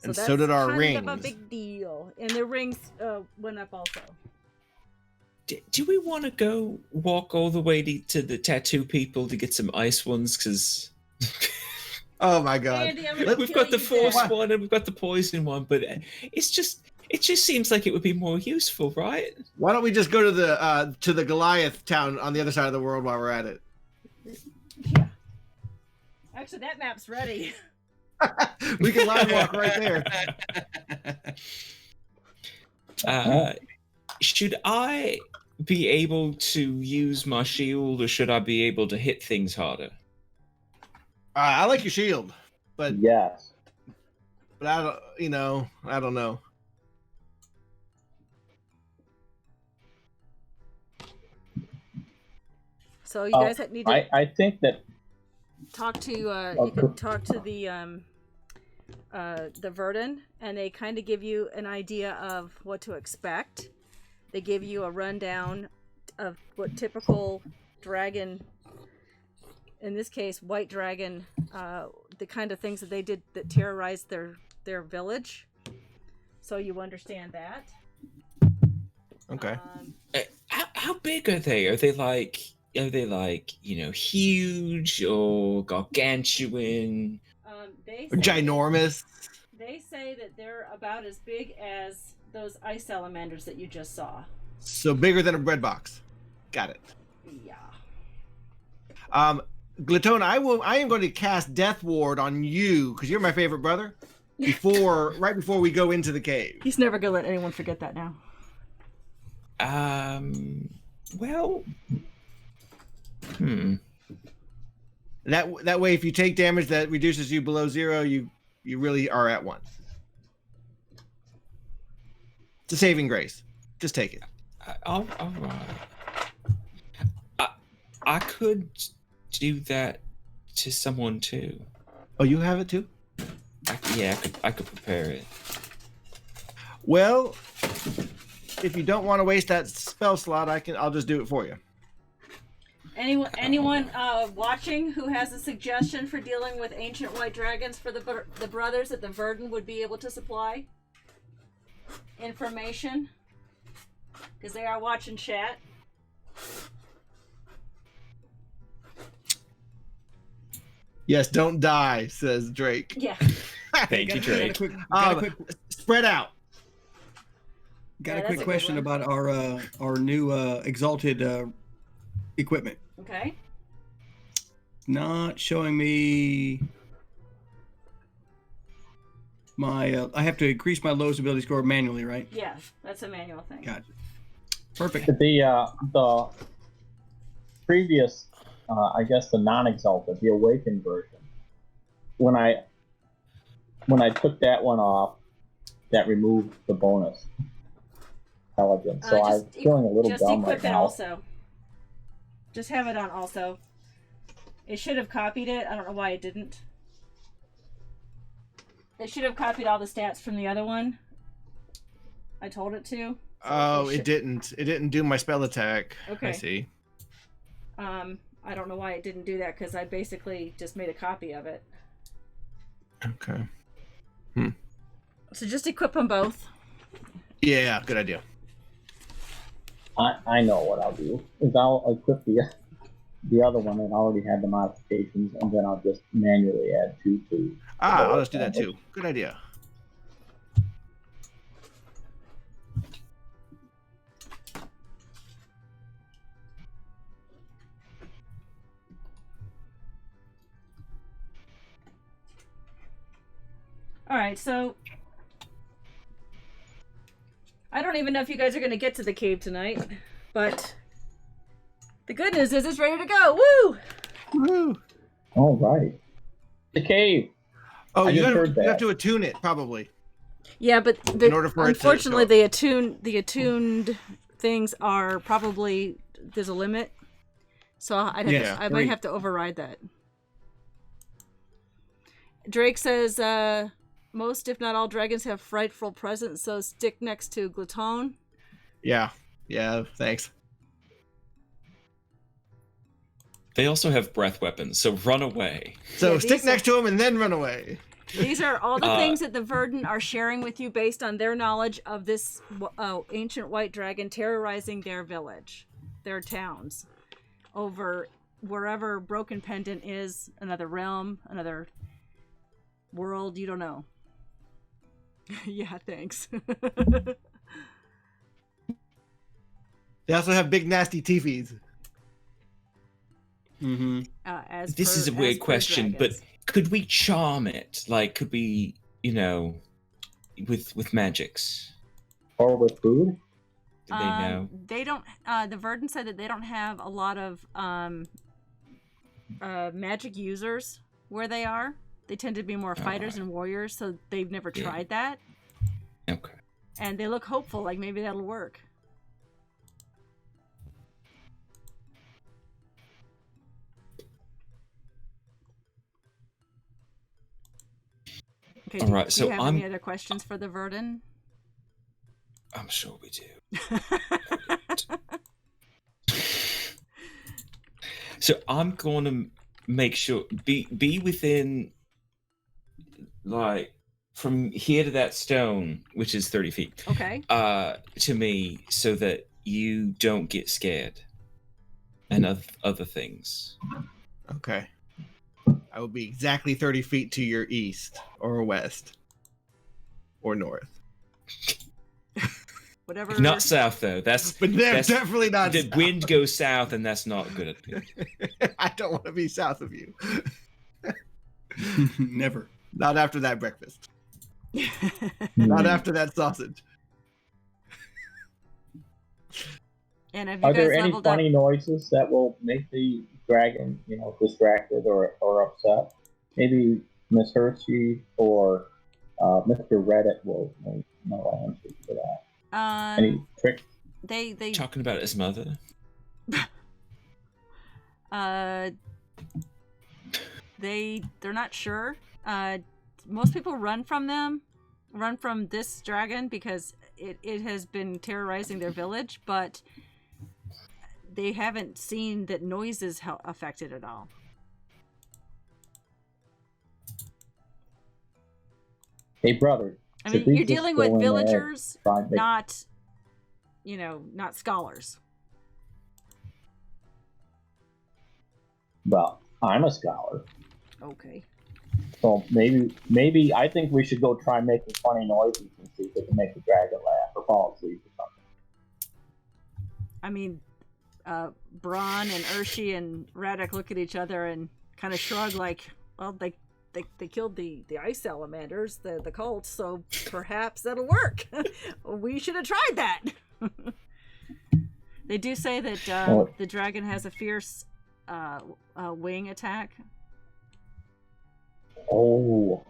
And that's so did our kind of a rings. big deal, and their rings went up also. Do we want to go walk all the way to the tattoo people to get some ice ones? Because Oh my god. Andy, I'm gonna we've kill got the you force there. one and we've got the poison one, but it just seems like it would be more useful, right? Why don't we just go to the Goliath town on the other side of the world while we're at it? Yeah. Actually, that map's ready. We can line walk right there. Should I be able to use my shield, or should I be able to hit things harder? I like your shield, but Yes. I don't know. So you guys need to I think that talk to you can talk to the Verdun, and they kind of give you an idea of what to expect. They give you a rundown of what typical dragon, in this case white dragon, the kind of things that they did that terrorized their village, so you understand that. Okay. How big are they? Are they like huge or gargantuan? They Or say ginormous. They say that they're about as big as those ice salamanders that you just saw. So bigger than a bread box. Got it. Yeah. Glatone, I am going to cast Death Ward on you because you're my favorite brother. Right before we go into the cave. He's never gonna let anyone forget that now. Well, That way, if you take damage that reduces you below 0, you really are at 1. It's a saving grace. Just take it. all right. I could do that to someone too. Oh, you have it too? Yeah, I could prepare it. Well, if you don't want to waste that spell slot, I'll just do it for you. Anyone watching who has a suggestion for dealing with ancient white dragons for the brothers that the Verdant would be able to supply information? Because they are watching chat. Yes, don't die, says Drake. Yeah. Thank you, Drake. Spread out. Got Yeah, a quick that's a good question one. about our new exalted equipment. Okay. Not showing me my. I have to increase my lowest ability score manually, right? Yeah, that's a manual thing. Gotcha. Perfect. The previous, I guess the non-exalted, the awakened version. When I took that one off, that removed the bonus intelligence. So I'm feeling a little just dumb equip right it now. also. Just have it on also. It should have copied it. I don't know why it didn't. It should have copied all the stats from the other one. I told it to. Oh, it didn't. It didn't do my spell attack. Okay. I see. I don't know why it didn't do that because I basically just made a copy of it. Okay. So just equip them both. Yeah, good idea. I know what I'll do is I'll equip the other one and already had the modifications, and then I'll just manually add 2 to. I'll just do that too. Good idea. All right, so I don't even know if you guys are going to get to the cave tonight, but the good news is it's ready to go. Woo! Woo! All right. The cave. Oh, I you just heard have that. to attune it probably. Yeah, but In order for it to unfortunately, show up. the attuned things are probably there's a limit, so I might 3. have to override that. Drake says most, if not all, dragons have frightful presence, so stick next to Gluton. Yeah. Thanks. They also have breath weapons, so run away. So Yeah, stick next to him and then run away. These are all the things that the Verdant are sharing with you based on their knowledge of this ancient white dragon terrorizing their village, their towns, over wherever Broken Pendant is, another realm, another world, you don't know. Yeah, thanks. They also have big nasty teepees. Mm-hmm. This is a weird question, but could we charm it? Like, could we, with magics? Or with food? Do they know? They don't. The Verdant said that they don't have a lot of magic users where they are. They tend to be more fighters and warriors, so they've never tried that. Okay. And they look hopeful, like maybe that'll work. Okay, All right, do you so have any other questions for the Verdant? I'm sure we do. So I'm going to make sure be within, like, from here to that stone, which is 30 feet. Okay. To me, so that you don't get scared, and other things. Okay. I will be exactly 30 feet to your east or west or north. Whatever. Not south though. That's Definitely not. The south. wind goes south, and that's not good. I don't want to be south of you. Never. Not after that breakfast. Not after that sausage. And have you Are guys there any leveled up? funny noises that will make the dragon, distracted or upset? Maybe Miss Hershey or Mr. Reddit will know answers for that. Any tricks? They Talking about his mother. they're not sure. most people run from this dragon because it has been terrorizing their village, but they haven't seen that noises affect it at all. Hey, brother. I mean, you're dealing with villagers, not scholars. Well, I'm a scholar. Okay. So maybe I think we should go try making funny noises and see if we can make the dragon laugh or fall asleep or something. I mean, Braun and Urshi and Radek look at each other and kind of shrug like, well, they killed the ice salamanders, the cult, so perhaps that'll work. We should have tried that. They do say that the dragon has a fierce wing attack. Oh.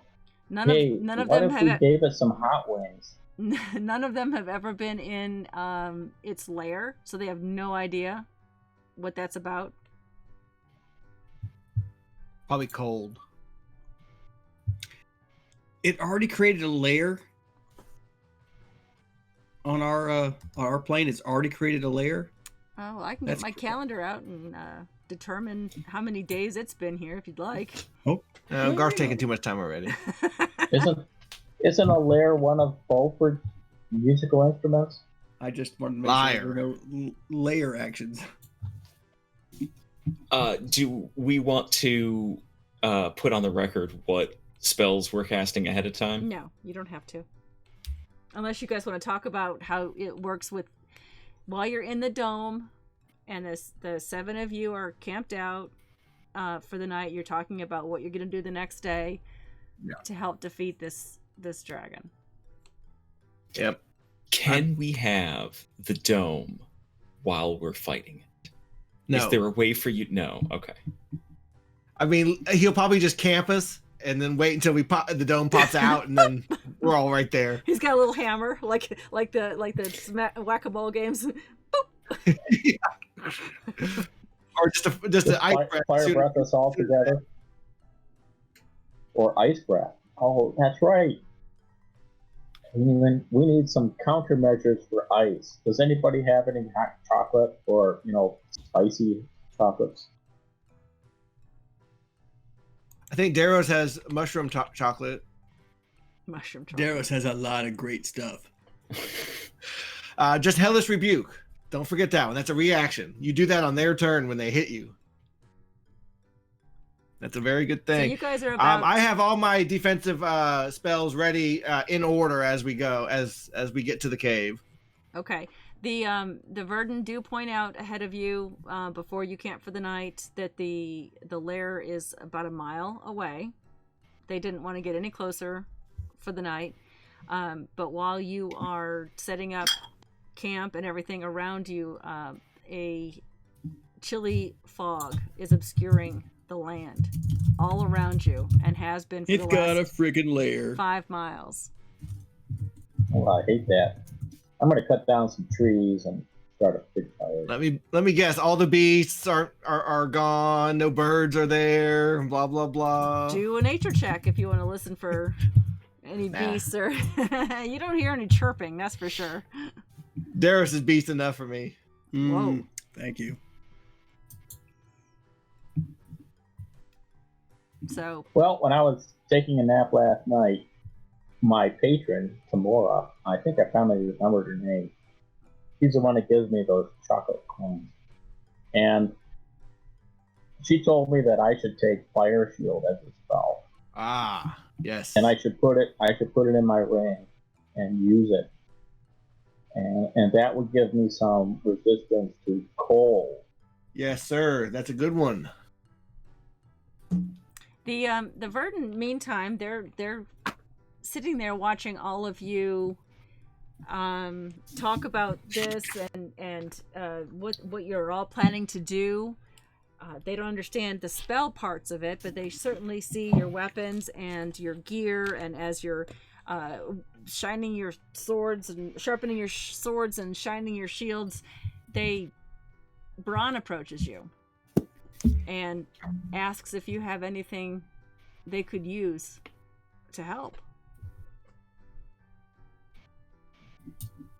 None of them have. Gave us some hot wings. None of them have ever been in its lair, so they have no idea what that's about. Probably cold. It already created a layer on our plane. It's already created a layer. Oh, I can get my calendar out and determine how many days it's been here if you'd like. Oh, Garth's taking too much time already. Isn't a layer one of Beaufort's musical instruments? I just wanted to make sure there were no layer actions. Do we want to put on the record what spells we're casting ahead of time? No, you don't have to. Unless you guys want to talk about how it works with while you're in the dome and the 7 of you are camped out for the night. You're talking about what you're going to do the next day to help defeat this dragon. Yep. Can we have the dome while we're fighting it? No. Is there a way for you? No. Okay. I mean, he'll probably just camp us and then wait until the dome pops out, and then we're all right there. He's got a little hammer, like the whack-a-mole games. Or just an ice breath. Fire breath us all together. Or ice breath. Oh, that's right. We need some countermeasures for ice. Does anybody have any hot chocolate or spicy chocolates? I think Daros has mushroom chocolate. Mushroom chocolate. Daros has a lot of great stuff. Just Hellish Rebuke. Don't forget that one. That's a reaction. You do that on their turn when they hit you. That's a very good thing. So you guys are about... I have all my defensive spells ready in order as we go, as we get to the cave. Okay. The Verdant do point out ahead of you before you camp for the night that the lair is about a mile away. They didn't want to get any closer for the night. But while you are setting up camp and everything around you, a chilly fog is obscuring the land all around you and has been for It's the got a last freaking layer. 5 miles. Oh, I hate that. I'm gonna cut down some trees and start a big fire. Let me guess. All the beasts are gone. No birds are there. Blah blah blah. Do a nature check if you want to listen for any beasts or you don't hear any chirping, that's for sure. Daros is beast enough for me. Whoa. Thank you. So Well, when I was taking a nap last night, my patron, Tamora, I think I finally remembered her name. She's the one that gives me those chocolate coins. And she told me that I should take Fire Shield as a spell. Ah, yes. And I should put it in my ring and use it. And that would give me some resistance to cold. Yes, sir. That's a good one. the Verdant, meantime, they're sitting there watching all of you talk about this and what you're all planning to do. They don't understand the spell parts of it, but they certainly see your weapons and your gear, and as you're shining your swords and sharpening your swords and shining your shields, Braun approaches you and asks if you have anything they could use to help.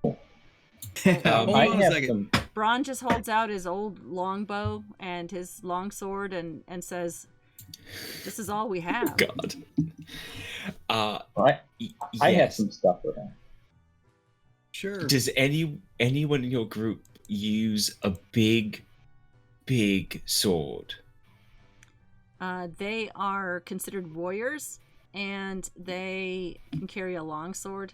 Hold I on a have second. some. Braun just holds out his old longbow and his longsword and says, "This is all we have." God. I Y- I have yes. some stuff for him. Sure. Does anyone in your group use a big sword? They are considered warriors, and they can carry a longsword.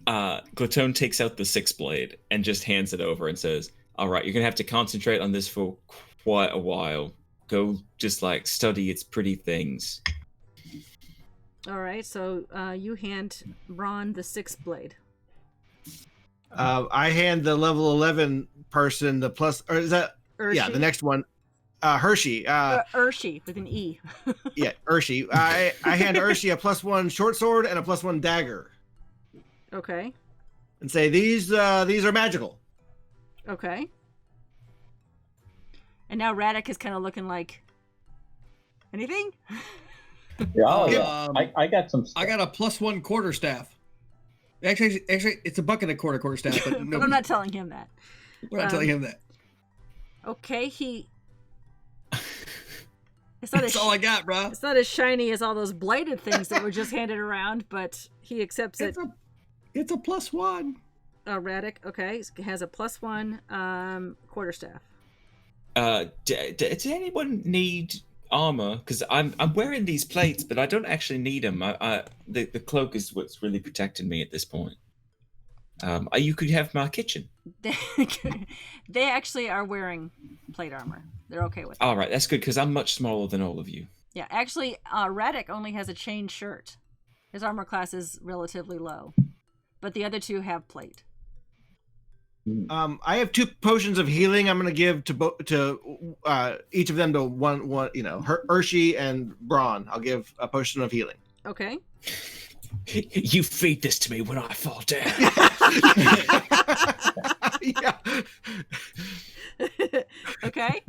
Glatone takes out the 6-blade and just hands it over and says, "All right, you're gonna have to concentrate on this for quite a while. Go just like study its pretty things." All right, so you hand Braun the 6-blade. I hand the level 11 person the plus, or is that? Yeah, the next one. Hershey. Urshi with an E. Yeah, Hershey. I hand Hershey a +1 short sword and a +1 dagger, Okay. and say these are magical. Okay. And now Radek is kind of looking like anything. Yeah, I got some stuff. I got a +1 quarterstaff. Actually, it's a bucket of quarterstaff, but no, But I'm not telling him that. we're not telling him that. Okay, it's not That's all I got, bro. It's not as shiny as all those bladed things that were just handed around, but he accepts it. It's a +1. Radek, okay, has a +1 quarterstaff. Does anyone need armor? Because I'm wearing these plates, but I don't actually need them. The cloak is what's really protecting me at this point. You could have my kitchen. They actually are wearing plate armor. They're okay with it. All right, that's good because I'm much smaller than all of you. Yeah, actually, Radek only has a chain shirt. His armor class is relatively low, but the other two have plate. I have 2 potions of healing. I'm going to give to each of them to one. Hershey and Braun. I'll give a potion of healing. Okay. You feed this to me when I fall down. Yeah. Okay.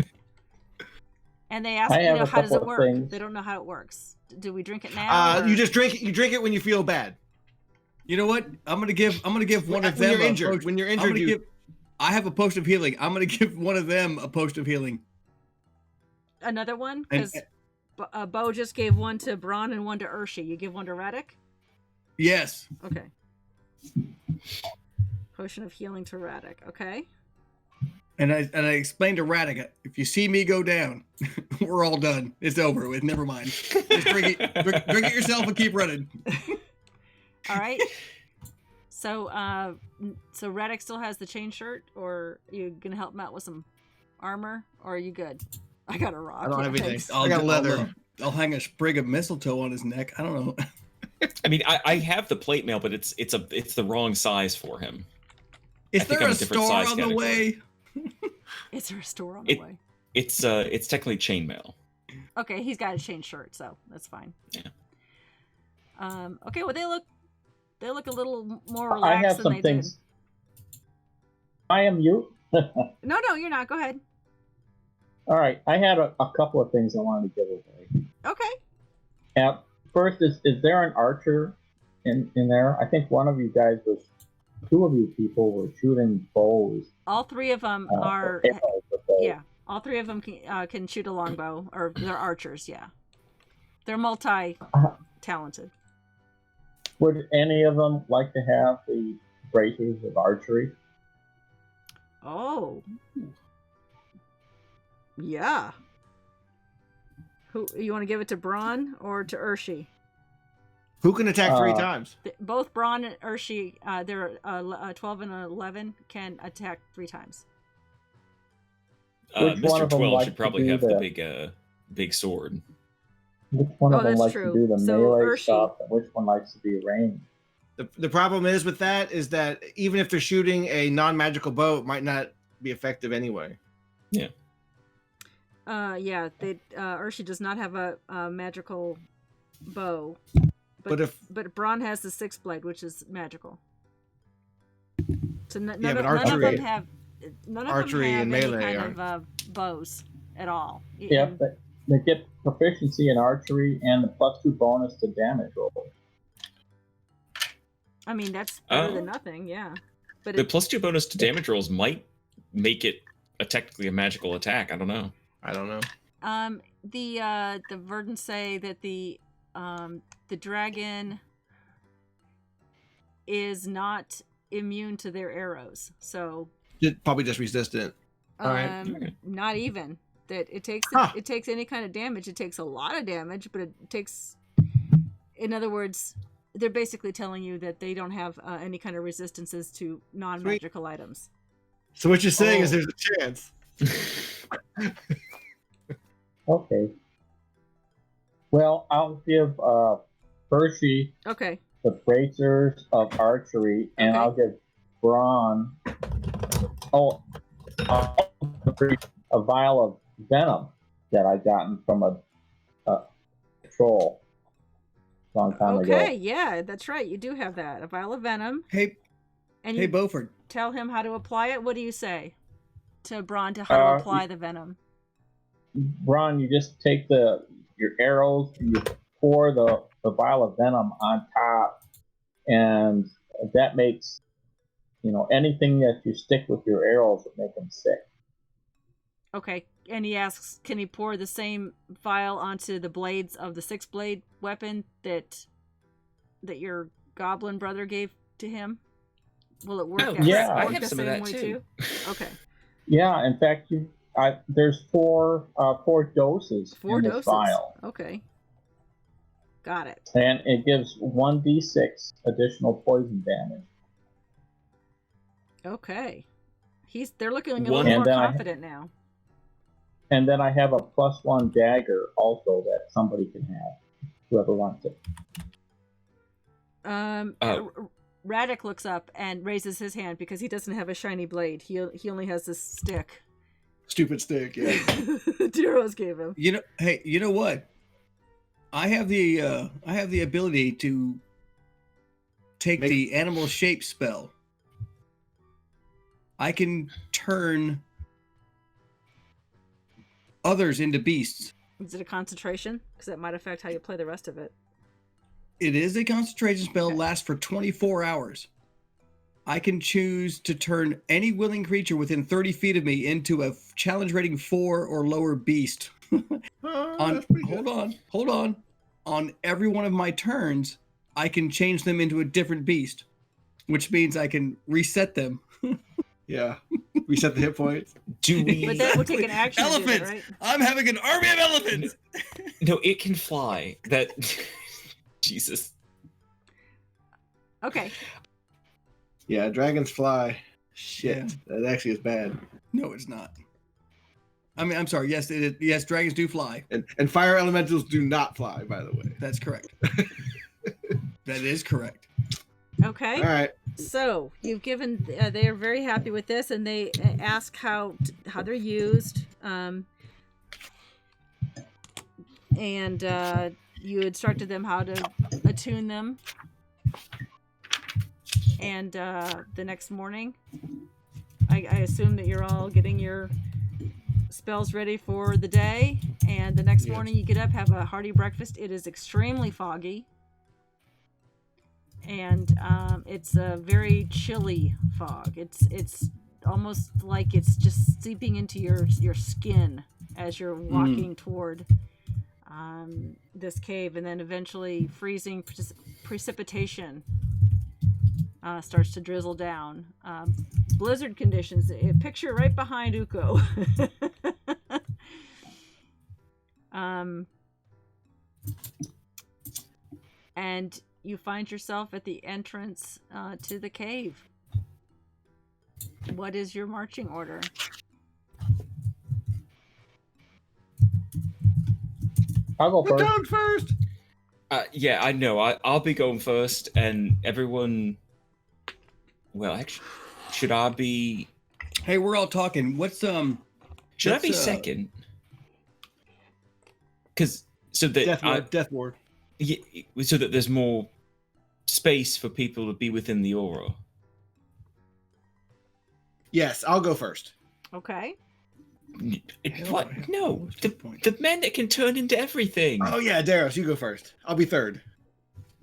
And they ask, I have how does it couple of work? things. They don't know how it works. Do we drink it now? You just drink it. You drink it when you feel bad. You know what? I'm gonna give one of When them you're injured. When you're injured, I have a potion of healing. I'm gonna give one of them a potion of healing. Another one? Because Bo just gave one to Braun and one to Urshi. You give one to Radek? Yes. Okay. Potion of healing to Radek. Okay. And I explained to Radek, if you see me go down, we're all done. It's over with. Never mind. Just drink it yourself and keep running. All right. So Radek still has the chain shirt, or are you gonna help him out with some armor, or are you good? I got a rock. I don't have anything. Thanks. I got leather. I'll hang a sprig of mistletoe on his neck. I don't know. I mean, I have the plate mail, but it's the wrong size for him. Is I think there I'm a a different store size on the category. way? Is there a store on the way? It's technically chainmail. Okay, he's got a chain shirt, so that's fine. Yeah. Okay, well they look a little more I relaxed have than some they things. did. I am you. No, you're not. Go ahead. All right. I had a couple of things I wanted to give away. Okay. First, is there an archer in there? I think one of you guys was, 2 of you people were shooting bows. All 3 of them are. arrows with bows. Yeah, all 3 of them can shoot a longbow, or they're archers. Yeah, they're multi-talented. Would any of them like to have the braces of archery? Oh, yeah. Who you want to give it to Braun or to Urshi? Who can attack 3 times? Both Braun and Urshi, they're 12 and 11, can attack 3 times. Which one Mr. of them 12 likes should to probably do have that? the big sword. Which one of them that's likes true. to do the So, melee Urshi. stuff, and which one likes to be ranged? The problem is with that is that even if they're shooting a non-magical bow, it might not be effective anyway. Yeah, Urshi does not have a magical bow, but Braun has the 6-blade, which is magical. So none of them have archery and any melee kind of bows at all. Yeah, they get proficiency in archery and the +2 bonus to damage roll. I mean, that's better than nothing, yeah. But The +2 bonus to damage rolls might make it technically a magical attack. I don't know. The Verdant say that the dragon is not immune to their arrows, so Probably just resistant. All right. not even that it takes it takes any kind of damage. It takes a lot of damage, but it takes, in other words, they're basically telling you that they don't have any kind of resistances to non-magical items. So what you're saying is there's a chance. Okay. Well, I'll give Hershey Okay. the bracers of archery, and Okay. I'll give Braun a vial of venom that I gotten from a troll a long time ago. Okay, yeah, that's right. You do have that. A vial of venom. Hey, And hey, you Beaufort. tell him how to apply it. What do you say to Braun to how to apply the venom? Braun, you just take your arrows and you pour the vial of venom on top, and that makes anything that you stick with your arrows would make them sick. Okay. And he asks, can he pour the same vial onto the blades of the 6-blade weapon that your goblin brother gave to him? Will it work? Oh, yeah, I work have the some of same that way too. Okay. Yeah, in fact, there's four doses 4 in this doses. vial, Okay. Got it. and it gives 1d6 additional poison damage. Okay. They're looking a One- little more And then confident now. And then I have a +1 dagger also that somebody can have, whoever wants it. Radek looks up and raises his hand because he doesn't have a shiny blade. He only has this stick. Stupid stick, yeah. Duros gave him. Hey, you know what? I have the ability to take the animal shape spell. I can turn others into beasts. Is it a concentration? Because that might affect how you play the rest of it. It is a concentration spell, Okay. lasts for 24 hours. I can choose to turn any willing creature within 30 feet of me into a challenge rating 4 or lower beast. That's pretty good. Hold on. On every one of my turns, I can change them into a different beast, which means I can reset them. Yeah. Reset the hit points. Do we? But that would take an action to do that, Elephants! right? I'm having an army of elephants! No, it can fly. That. Jesus. Okay. Yeah, dragons fly. Shit. Yeah. That actually is bad. No, it's not. I mean, I'm sorry. Yes, yes, dragons do fly. And fire elementals do not fly, by the way. That's correct. That is correct. Okay. All right. So you've given. They are very happy with this, and they ask how they're used. And you instructed them how to attune them. And the next morning, I assume that you're all getting your spells ready for the day. And the next morning, you get up, have a hearty breakfast. It is extremely foggy. And it's a very chilly fog. It's almost like it's just seeping into your skin as you're walking toward this cave, and then eventually freezing precipitation starts to drizzle down. Blizzard conditions. Picture right behind Uko. And you find yourself at the entrance to the cave. What is your marching order? I'll go We're first. going first. Yeah, I know. I'll be going first, and everyone. Well, actually, should I be? Hey, we're all talking. Should I be second? Because so that Death ward. yeah, so that there's more space for people to be within the aura. Yes, I'll go first. Okay. What? No, the man that can turn into everything. Oh yeah, Daros, you go first. I'll be third.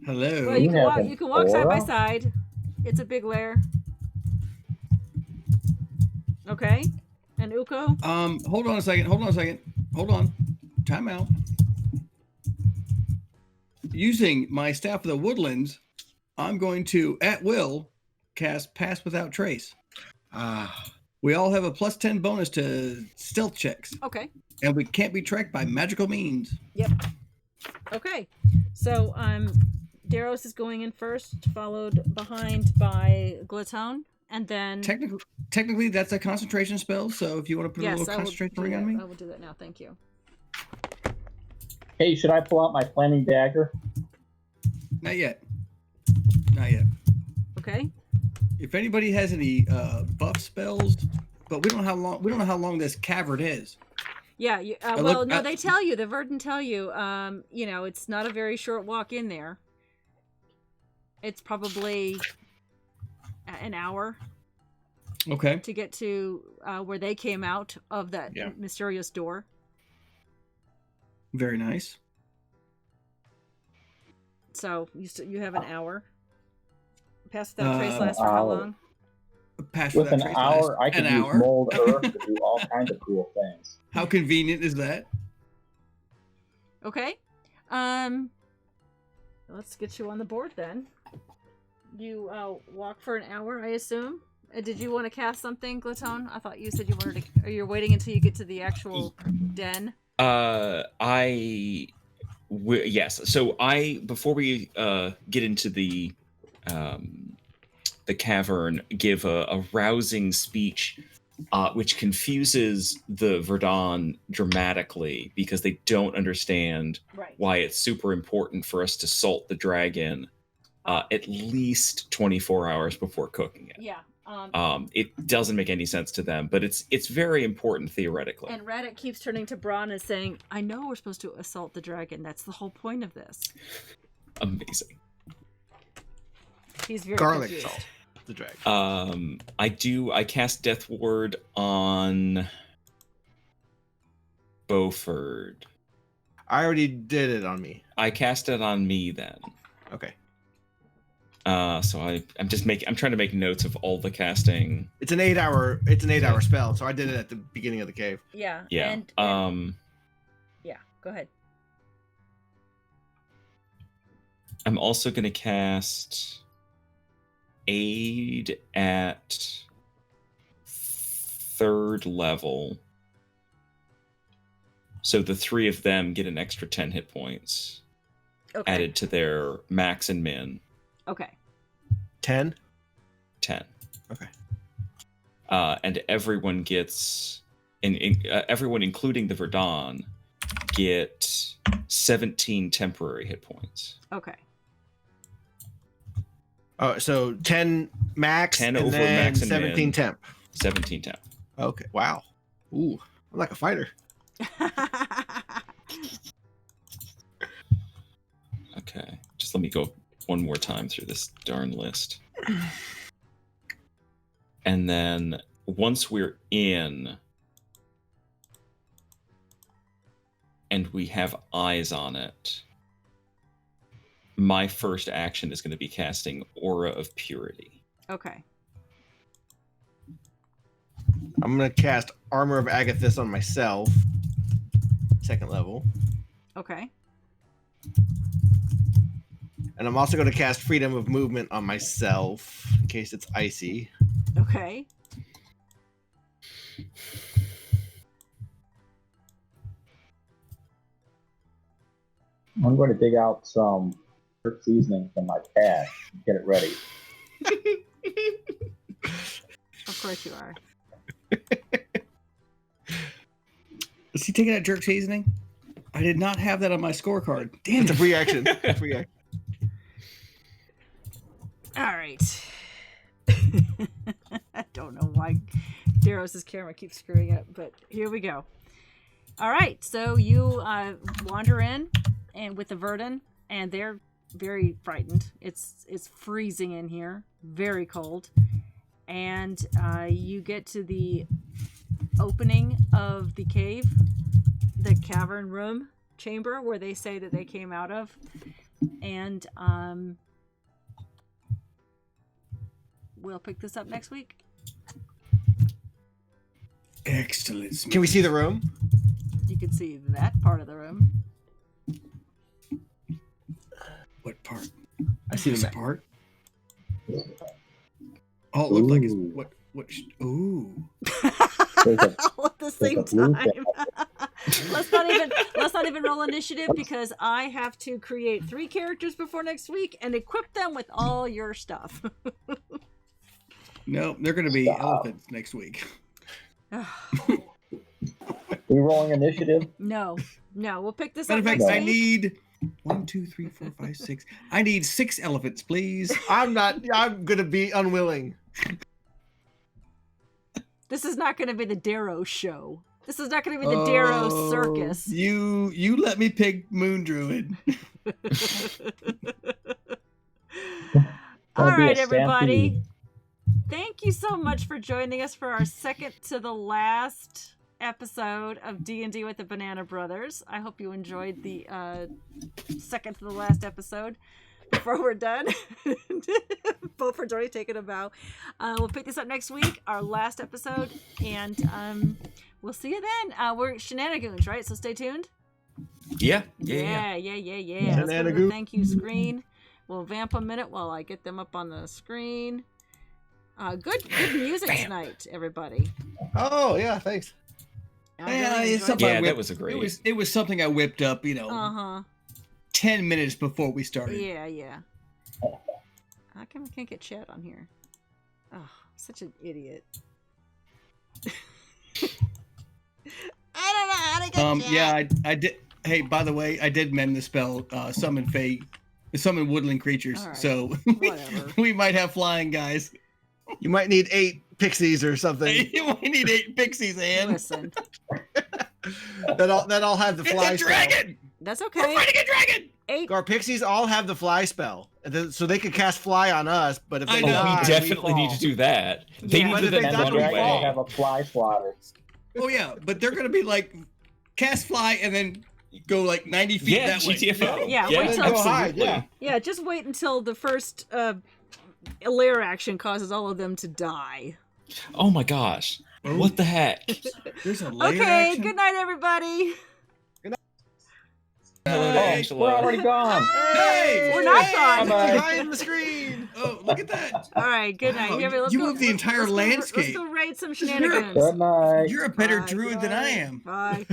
Hello. Well, you can have walk. an You can walk side by aura? side. It's a big lair. Okay. And Uko. Hold on a second. Hold on. Time out. Using my Staff of the Woodlands, I'm going to, at will, cast Pass Without Trace. Ah, We all have a +10 bonus to stealth checks, Okay. and we can't be tracked by magical means. Yep. Okay. So Daros is going in first, followed behind by Glitone, and then Technically, that's a concentration spell, so if you want to put a little concentration ring on me. I will do that now. Thank you. Hey, should I pull out my flaming dagger? Not yet. Okay. If anybody has any buff spells, but we don't know how long this cavern is. Yeah. They tell you. The Verdant tell you. It's not a very short walk in there. It's probably an hour Okay. to get to where they came out of that mysterious door. Very nice. So you have an hour. Pass Without Trace lasts for how hour. long? Pass With Without an Trace hour, I lasts could an use hour. mold earth to do all kinds of cool things. How convenient is that? Okay. Let's get you on the board then. You walk for an hour, I assume. Did you want to cast something, Glitone? I thought you said you wanted to. Or you're waiting until you get to the actual den. Yes. So before we get into the cavern, give a rousing speech, which confuses the Verdun dramatically because they don't understand why it's super important for us to salt the dragon at least 24 hours before cooking it. Yeah. It doesn't make any sense to them, but it's very important theoretically. And Radek keeps turning to Braun and saying, "I know we're supposed to assault the dragon. That's the whole point of this." Amazing. He's very garlic confused. salt. The dragon. I cast Death Ward on Beaufort. I already did it on me. I cast it on me then. Okay. So I'm trying to make notes of all the casting. It's an 8-hour spell, so I did it at the beginning of the cave. Yeah. Yeah. Yeah. Go ahead. I'm also going to cast Aid at 3rd level. So the 3 of them get an extra 10 hit points added to their max and min. Okay. 10? 10. Okay. And everyone gets, everyone including the Verdun, get 17 temporary hit points. Okay. Oh, so 10 max 10 and over then max and 17 min. temp. 17 temp. Okay. Wow. Ooh, I'm like a fighter. Okay. Just let me go one more time through this darn list. And then once we're in and we have eyes on it, my first action is going to be casting Aura of Purity. Okay. I'm going to cast Armor of Agathis on myself. 2nd level. Okay. And I'm also going to cast Freedom of Movement on myself in case it's icy. Okay. I'm going to dig out some herb seasoning from my cache and get it ready. Of course you are. Is he taking out jerk seasoning? I did not have that on my scorecard. Damn It's a it. free action. Free action. All right. I don't know why Daros' camera keeps screwing up, but here we go. All right, so you wander in, and with the Verdun, and they're very frightened. It's freezing in here, very cold, and you get to the opening of the cave, the cavern room chamber where they say that they came out of, and we'll pick this up next week. Excellent. Can we see the room? You can see that part of the room. What part? I see This the part. Oh, it looked like it's Ooh. what? Ooh. There's a, All at the same there's a blue time. let's not even roll initiative because I have to create 3 characters before next week and equip them with all your stuff. No, they're going to be elephants next week. we rolling initiative. No, we'll pick this Matter up of fact, next I week. need 1, 2, 3, 4, 5, 6. I need 6 elephants, please. I'm gonna be unwilling. This is not going to be the Darrow show. This is not going to be the Darrow Oh, circus. You let me pick Moon Druid. All That'd be a right, everybody. stampede. Thank you so much for joining us for our second to the last episode of D&D with the Banana Brothers. I hope you enjoyed the second to the last episode. Before we're done, Beaufort's already taken a bow. We'll pick this up next week, our last episode, and we'll see you then. We're shenanigans, right? So stay tuned. Yeah. Let's go to the Shenanigans. thank you screen. We'll vamp a minute while I get them up on the screen. Good music tonight, everybody. Oh yeah, thanks. I Yeah, really it's enjoyed something it. Yeah, I that whipped- was a great. It was something I whipped up, 10 minutes before we started. Yeah. How come I can't get chat on here? Oh, such an idiot. I don't know how to get chat. Yeah, I did. Hey, by the way, I did mend the spell, summon woodland creatures. All right. So Whatever. we might have flying guys. You might need 8 pixies or something we need 8 pixies, Ann. Listen, that all have the fly It's a spell. dragon. that's We're okay. fighting a dragon. 8. Our pixies all have the fly spell, so they could cast fly on us. But if they I Oh, know. die, we definitely fall. need to do that. They Yeah. need But to if they then die, run we Dragon will fall. away. have a fly swatter. Oh yeah, but they're gonna be like cast fly and then go like 90 feet Yeah, that way. GTFO. Yeah, yeah, wait till- Go hide, absolutely. yeah. Yeah, just wait until the first lair action causes all of them to die. Oh my gosh. Oh. What the heck? There's a layer Okay, action? good night, everybody. Hello to Oh, Angela. we're already gone. Hey, We're not hey, gone. Bye-bye. behind the screen. Oh, look at that. All right, good night. Wow, Here, let's you go- moved the entire let's go- landscape. Let's go raid some shenanigans. Good night. You're a better Bye. druid than I am. Bye.